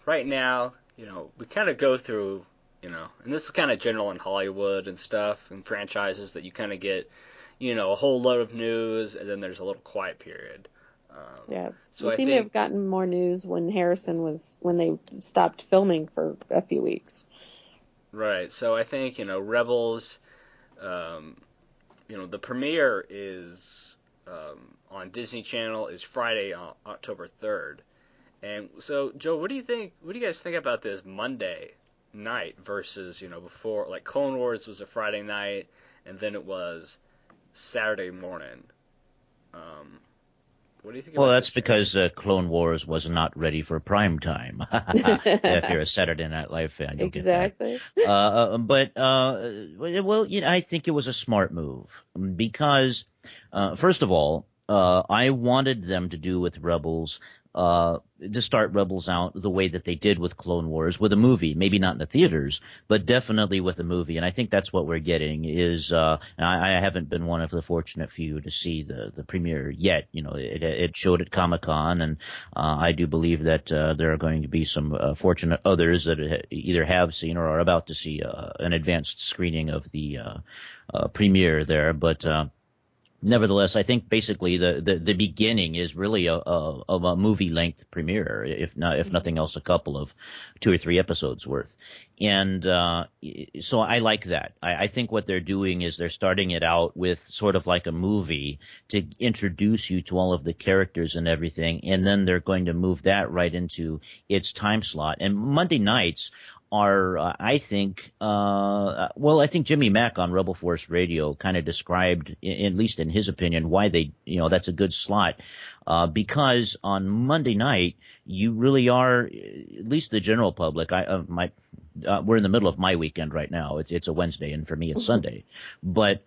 Right now, we kind of go through, and this is kind of general in Hollywood and stuff and franchises that you kind of get, a whole load of news, and then there's a little quiet period. Yeah. So We I seem to think, have gotten more news when they stopped filming for a few weeks. right. So I think, Rebels, the premiere is on Disney Channel is Friday, October 3rd. And so, Joe, what do you think? What do you guys think about this Monday night versus, before, like Clone Wars was a Friday night, and then it was Saturday morning. What do you think Well, about that's this because Clone Wars was not ready for prime time. If you're a Saturday Night Live fan, you'll get that. Exactly. But well, I think it was a smart move because, first of all, I wanted them to do with Rebels, to start Rebels out the way that they did with Clone Wars, with a movie, maybe not in the theaters, but definitely with a movie. And I think that's what we're getting is, I haven't been one of the fortunate few to see the premiere yet. It showed at Comic-Con, and I do believe that there are going to be some fortunate others that either have seen or are about to see an advanced screening of the premiere there. But nevertheless, I think basically the beginning is really of a movie length premiere, if nothing else, a couple of 2 or 3 episodes worth. And so I like that. I think what they're doing is they're starting it out with sort of like a movie to introduce you to all of the characters and everything, and then they're going to move that right into its time slot. And Monday nights are, I think Jimmy Mack on Rebel Force Radio kind of described, at least in his opinion, why that's a good slot. Because on Monday night, you really are, at least the general public, we're in the middle of my weekend right now. It's a Wednesday, and for me it's Sunday. But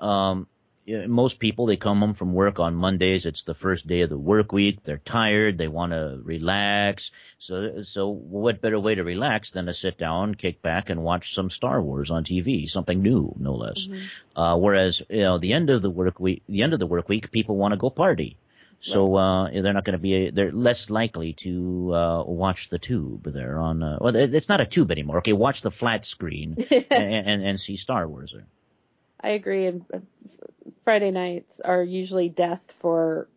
most people, they come home from work on Mondays. It's the first day of the work week. They're tired. They want to relax. So what better way to relax than to sit down, kick back, and watch some Star Wars on TV, something new, no less. Whereas, the end of the work week, people want to go party. So they're less likely to watch the tube. They're on. Well, it's not a tube anymore. Okay, watch the flat screen and see Star Wars. I agree. And Friday nights are usually death for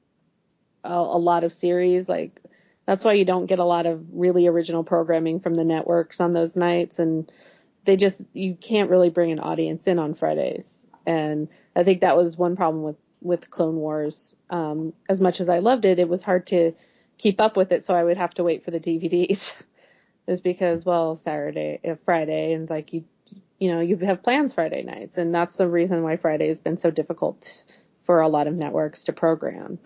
a lot of series. Like, that's why you don't get a lot of really original programming from the networks on those nights, and you can't really bring an audience in on Fridays. And I think that was one problem with Clone Wars. As much as I loved it, it was hard to keep up with it, so I would have to wait for the DVDs. Is because, Friday, and it's like you have plans Friday nights, and that's the reason why Friday has been so difficult for a lot of networks to program.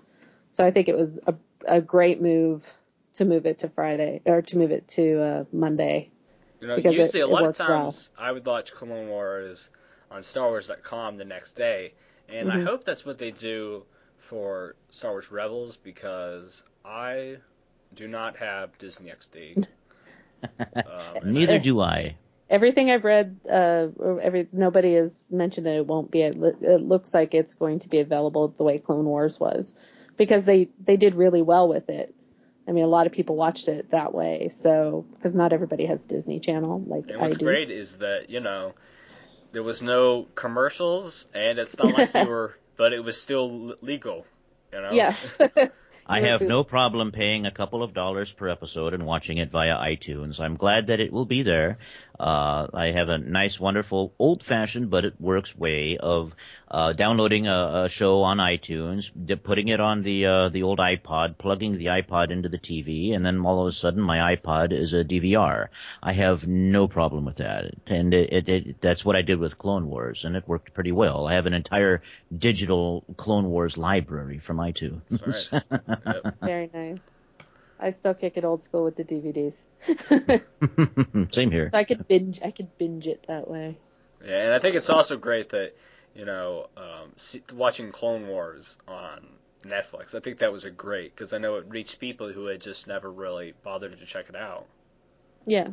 So I think it was a great move to move it to Friday, or to move it to Monday. Because usually a lot of works times well. I would watch Clone Wars on StarWars.com the next day, and I hope that's what they do for Star Wars Rebels, because I do not have Disney XD. Neither do I. Everything I've read, nobody has mentioned that it won't be. It looks like it's going to be available the way Clone Wars was, because they did really well with it. I mean, a lot of people watched it that way, so because not everybody has Disney Channel like I do. And what's great is that there was no commercials, and it's not like but it was still legal. Yes. I have no problem paying a couple of dollars per episode and watching it via iTunes. I'm glad that it will be there. I have a nice, wonderful, old-fashioned, but it works way of downloading a show on iTunes, putting it on the old iPod, plugging the iPod into the TV, and then all of a sudden my iPod is a DVR. I have no problem with that, and that's what I did with Clone Wars, and it worked pretty well. I have an entire digital Clone Wars library from iTunes. Nice. Yep. Very nice. I still kick it old school with the DVDs. Same here. So I could binge it that way. Yeah, and I think it's also great that watching Clone Wars on Netflix. I think that was great because I know it reached people who had just never really bothered to check it out. Yeah,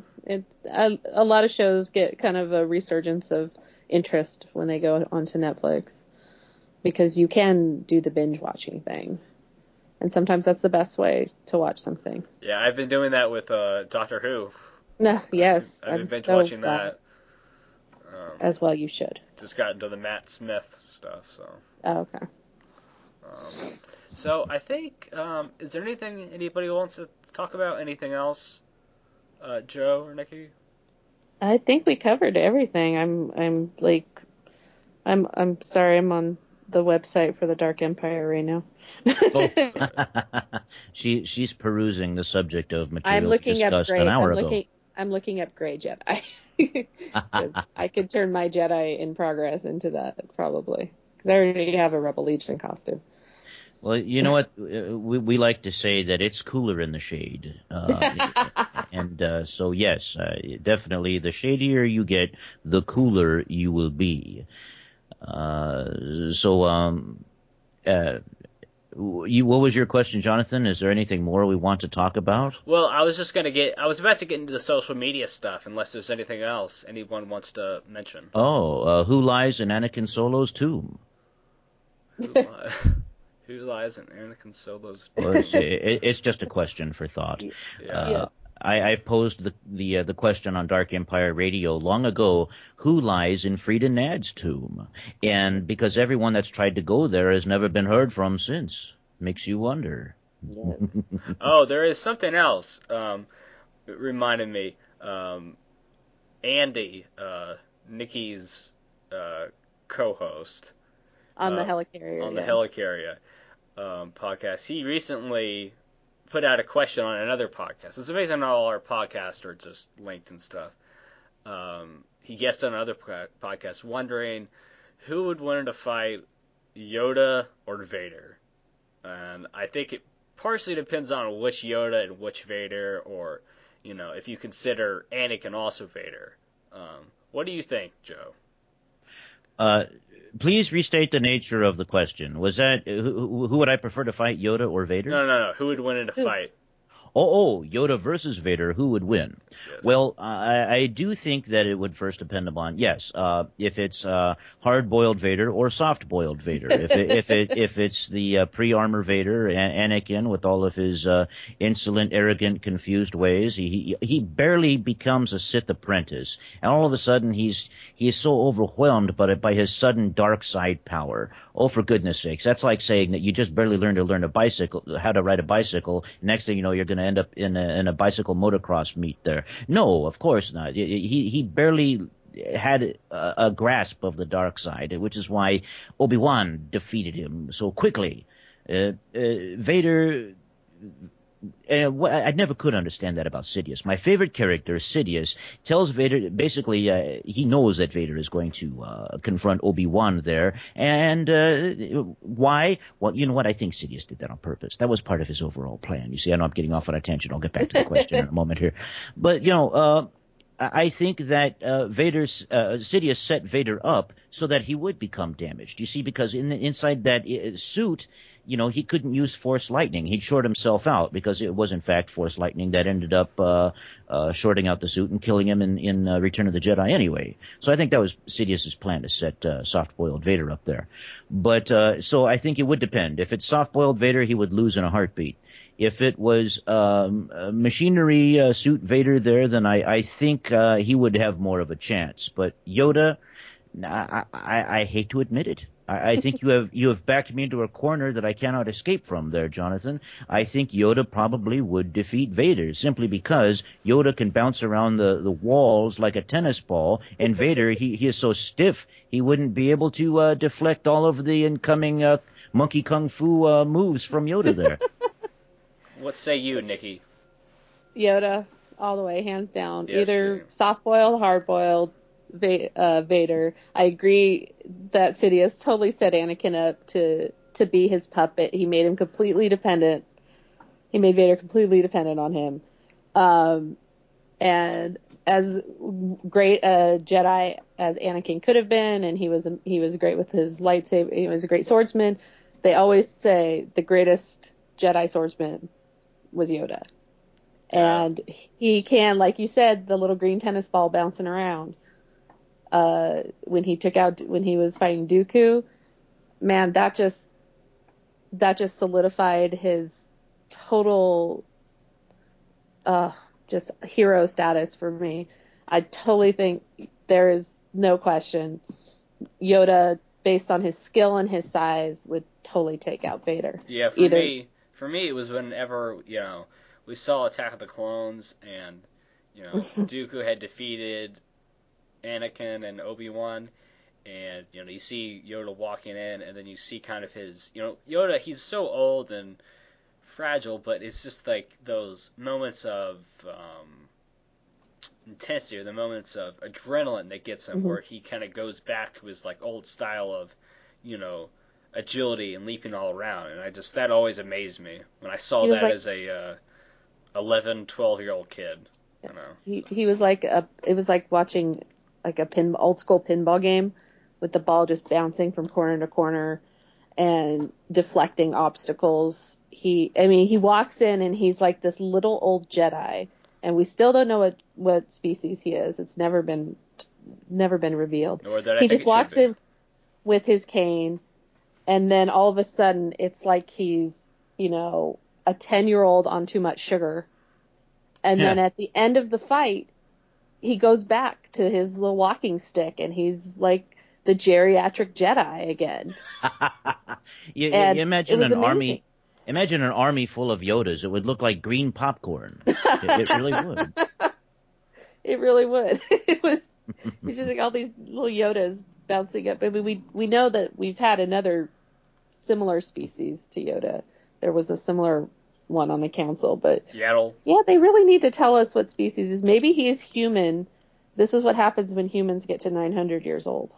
a lot of shows get kind of a resurgence of interest when they go onto Netflix because you can do the binge watching thing. And sometimes that's the best way to watch something. Yeah, I've been doing that with Doctor Who. No, yes, I've been binge so watching glad. that. As well, you should. Just got into the Matt Smith stuff, so. Oh, okay. So I think, is there anything anybody wants to talk about? Anything else, Joe or Nikki? I think we covered everything. I'm sorry, I'm on the website for the Dark Empire right now. She's perusing the subject of material I'm looking discussed up an hour ago. I'm looking up Grey Jedi. I could turn my Jedi in progress into that probably because I already have a Rebel Legion costume. Well, you know what? We like to say that it's cooler in the shade. And so, yes, definitely the shadier you get, the cooler you will be. What was your question, Jonathan? Is there anything more we want to talk about? Well, I was about to get into the social media stuff, unless there's anything else anyone wants to mention. Who lies in Anakin Solo's tomb? Who lies in Anakin Solo's tomb? Well, it's just a question for thought. Yeah. Yes. I posed the question on Dark Empire Radio long ago, who lies in Frida Nad's tomb? And because everyone that's tried to go there has never been heard from since. Makes you wonder. Yes. Oh, there is something else. It reminded me. Andy, Nikki's co-host. On the Helicarrier. On the Helicarrier podcast. He recently put out a question on another podcast. It's amazing how all our podcasts are just linked and stuff. He guessed on another podcast wondering who would win to fight, Yoda or Vader. And I think it partially depends on which Yoda and which Vader, or, if you consider Anakin also Vader. What do you think, Joe? Please restate the nature of the question. Was that who would I prefer to fight, Yoda or Vader? No. Who would win in a fight? Oh, Yoda versus Vader, who would win? Yes. Well, I do think that it would first depend upon, yes, if it's hard-boiled Vader or soft-boiled Vader. If it's the pre-armor Vader, Anakin, with all of his insolent, arrogant, confused ways, he barely becomes a Sith apprentice, and all of a sudden he is so overwhelmed by his sudden dark side power. Oh, for goodness sakes, that's like saying that you just barely learned how to ride a bicycle. Next thing you know, you're going to end up in a bicycle motocross meet there. No, of course not. He barely had a grasp of the dark side, which is why Obi-Wan defeated him so quickly. Vader... I never could understand that about Sidious. My favorite character, Sidious, tells Vader, basically, he knows that Vader is going to confront Obi-Wan there. And why? Well, you know what? I think Sidious did that on purpose. That was part of his overall plan. You see, I know I'm getting off on a tangent. I'll get back to the question in a moment here. But, I think that Sidious set Vader up so that he would become damaged. You see, because inside that suit, he couldn't use Force Lightning. He'd short himself out because it was in fact Force Lightning that ended up shorting out the suit and killing him in Return of the Jedi anyway. So I think that was Sidious's plan to set soft-boiled Vader up there. But so I think it would depend. If it's soft-boiled Vader, he would lose in a heartbeat. If it was machinery suit Vader there, then I think he would have more of a chance. But Yoda, I hate to admit it. I think you have backed me into a corner that I cannot escape from there, Jonathan. I think Yoda probably would defeat Vader simply because Yoda can bounce around the walls like a tennis ball, and Vader, he is so stiff he wouldn't be able to deflect all of the incoming monkey kung fu moves from Yoda there. What say you, Nikki? Yoda, all the way, hands down. Yes, Either same. soft-boiled, hard-boiled, Vader. I agree that Sidious totally set Anakin up to be his puppet. He made him completely dependent. He made Vader completely dependent on him. And as great a Jedi as Anakin could have been, and he was great with his lightsaber. He was a great swordsman. They always say the greatest Jedi swordsman was Yoda. And he can, like you said, the little green tennis ball bouncing around. When he was fighting Dooku, man, that just solidified his total, just hero status for me. I totally think there is no question Yoda, based on his skill and his size, would totally take out Vader. Yeah, for me, it was whenever we saw Attack of the Clones, and Dooku had defeated Anakin and Obi-Wan, and you see Yoda walking in, and then you see kind of his Yoda. He's so old and fragile, but it's just like those moments of intensity, or the moments of adrenaline that gets him, where he kind of goes back to his like old style of agility and leaping all around, and that always amazed me when I saw that as a 11, 12-year-old kid. He was like it was like watching like a old school pinball game with the ball just bouncing from corner to corner and deflecting obstacles. He walks in and he's like this little old Jedi, and we still don't know what species he is. It's never been revealed. He just walks in with his cane, and then all of a sudden it's like he's a 10-year-old on too much sugar. And then at the end of the fight, he goes back to his little walking stick, and he's like the geriatric Jedi again. you imagine an army. Imagine an army full of Yodas. It would look like green popcorn. It really would. It really would. It was just like all these little Yodas bouncing up. I mean, we know that we've had another similar species to Yoda. There was a similar one on the council, but Yaddle. Yeah, they really need to tell us what species is. Maybe he is human. This is what happens when humans get to 900 years old.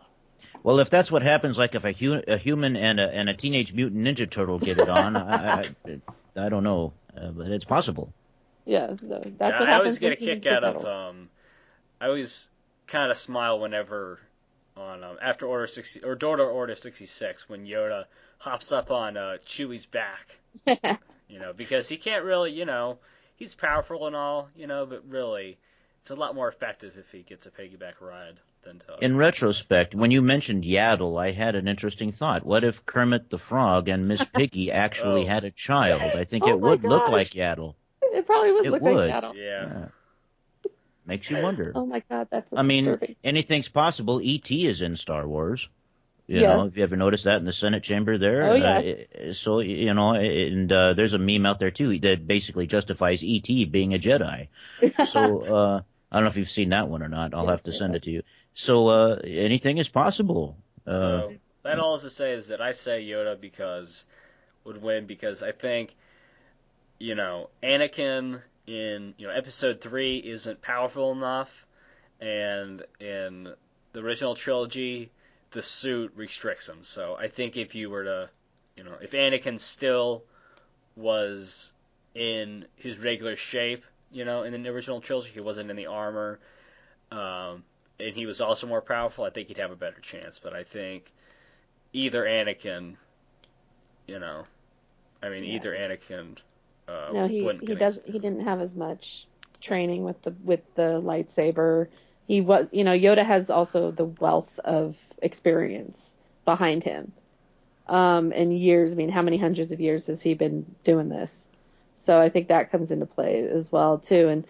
Well, if that's what happens, like if a human and a Teenage Mutant Ninja Turtle get it on, I don't know, but it's possible. Yeah, so that's what happens. I always get a kick out of. I always kind of smile whenever on after Order 60 or Door to Order 66 when Yoda hops up on Chewie's back. Because he can't really, he's powerful and all, but really, it's a lot more effective if he gets a piggyback ride than to. In retrospect, when you mentioned Yaddle, I had an interesting thought. What if Kermit the Frog and Miss Piggy actually had a child? I think it would look like Yaddle. It probably would look like Yaddle. Yeah. Makes you wonder. Oh my God, that's disturbing. Anything's possible. E.T. is in Star Wars. Yes. If you ever noticed that in the Senate chamber there. Oh, yes. So, and there's a meme out there, too, that basically justifies E.T. being a Jedi. So, I don't know if you've seen that one or not. I'll have to send it to you. So, anything is possible. So, that all is to say is that I say Yoda would win because I think, Anakin in, Episode 3 isn't powerful enough, and in the original trilogy, the suit restricts him. So I think if you were to, if Anakin still was in his regular shape, in the original trilogy, he wasn't in the armor, and he was also more powerful, I think he'd have a better chance. But I think either Anakin, I mean, either Anakin. No, he didn't have as much training with the lightsaber. Yoda has also the wealth of experience behind him. And years, I mean, how many hundreds of years has he been doing this? So I think that comes into play as well too.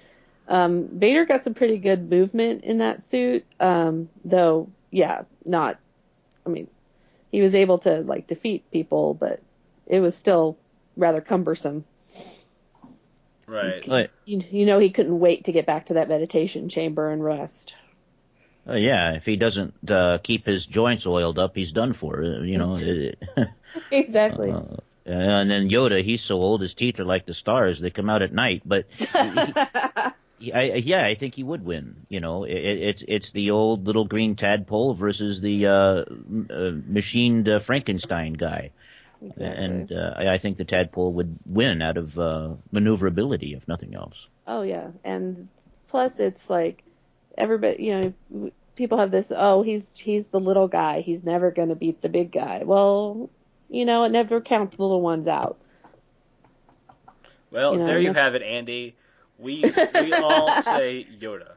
And Vader got some pretty good movement in that suit. Though, yeah, not. I mean, he was able to like defeat people, but it was still rather cumbersome. Right. He couldn't wait to get back to that meditation chamber and rest. Yeah, if he doesn't keep his joints oiled up, he's done for. Exactly. And then Yoda, he's so old, his teeth are like the stars; they come out at night. But I think he would win. It's the old little green tadpole versus the machined Frankenstein guy. Exactly. And I think the tadpole would win out of maneuverability, if nothing else. Oh yeah, and plus it's like everybody, people have this. Oh, he's the little guy. He's never going to beat the big guy. Well, it never counts the little ones out. Well, there you have it, Andy. We all say Yoda.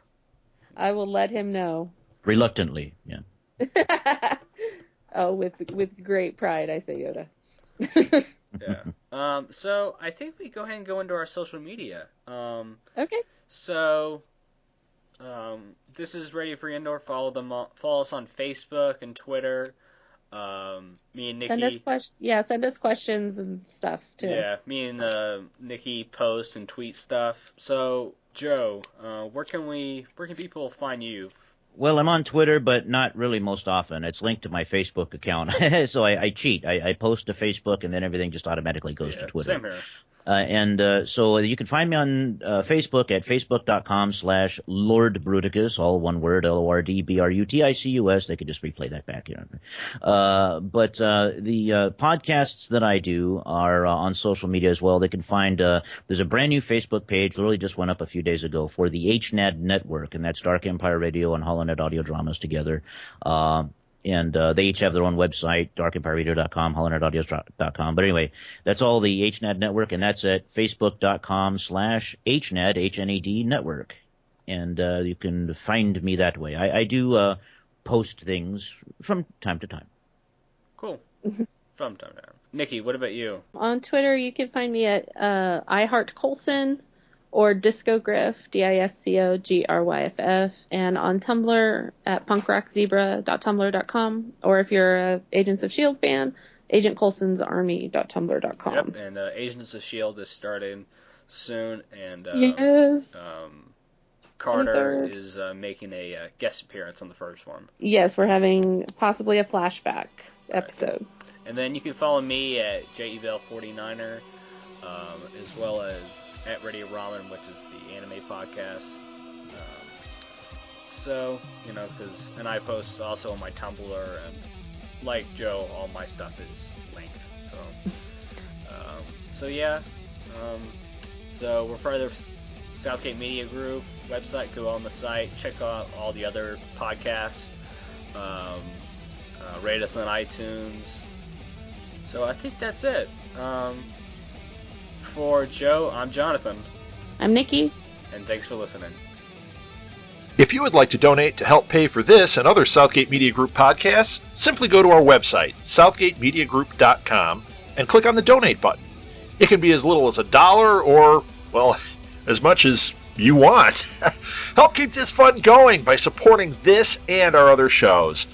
I will let him know. Reluctantly, yeah. Oh, with great pride, I say Yoda. Yeah. So I think we go ahead and go into our social media. Okay. So, this is Radio Free Endor. Follow us on Facebook and Twitter. Me and Nikki. Send us questions and stuff too. Yeah, me and Nikki post and tweet stuff. So, Joe, where can people find you? Well, I'm on Twitter, but not really most often. It's linked to my Facebook account, so I cheat. I post to Facebook, and then everything just automatically goes to Twitter. Same here. So you can find me on Facebook at facebook.com/Lord Bruticus, all one word, LORDBRUTICUS. They could just replay that back. But the podcasts that I do are on social media as well. They can find there's a brand new Facebook page, literally just went up a few days ago, for the HNAD Network, and that's Dark Empire Radio and HoloNet Audio Dramas together. And they each have their own website, darkempireradio.com, holonetaudios.com. But anyway, that's all the HNAD network, and that's at facebook.com/HNAD, HNAD network. And you can find me that way. I do post things from time to time. Cool. From time to time. Nikki, what about you? On Twitter, you can find me at iHeartColson or Discogryph, DISCOGRYFF, and on Tumblr at punkrockzebra.tumblr.com, or if you're a Agents of S.H.I.E.L.D. fan, agentcolsonsarmy.tumblr.com. Yep, and Agents of S.H.I.E.L.D. is starting soon, and yes. Carter is making a guest appearance on the first one. Yes, we're having possibly a flashback episode. And then you can follow me at JEVL49er, as well as at Radio Ramen, which is the anime podcast. And I post also on my Tumblr, and like Joe, all my stuff is linked. So we're part of the Southgate Media Group website. Go on the site, check out all the other podcasts, rate us on iTunes. So I think that's it. For Joe, I'm Jonathan. I'm Nikki. And thanks for listening. If you would like to donate to help pay for this and other Southgate Media Group podcasts, simply go to our website, southgatemediagroup.com, and click on the donate button. It can be as little as $1 or, well, as much as you want. Help keep this fun going by supporting this and our other shows.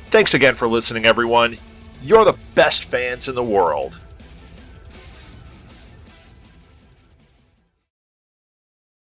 Thanks again for listening, everyone. You're the best fans in the world.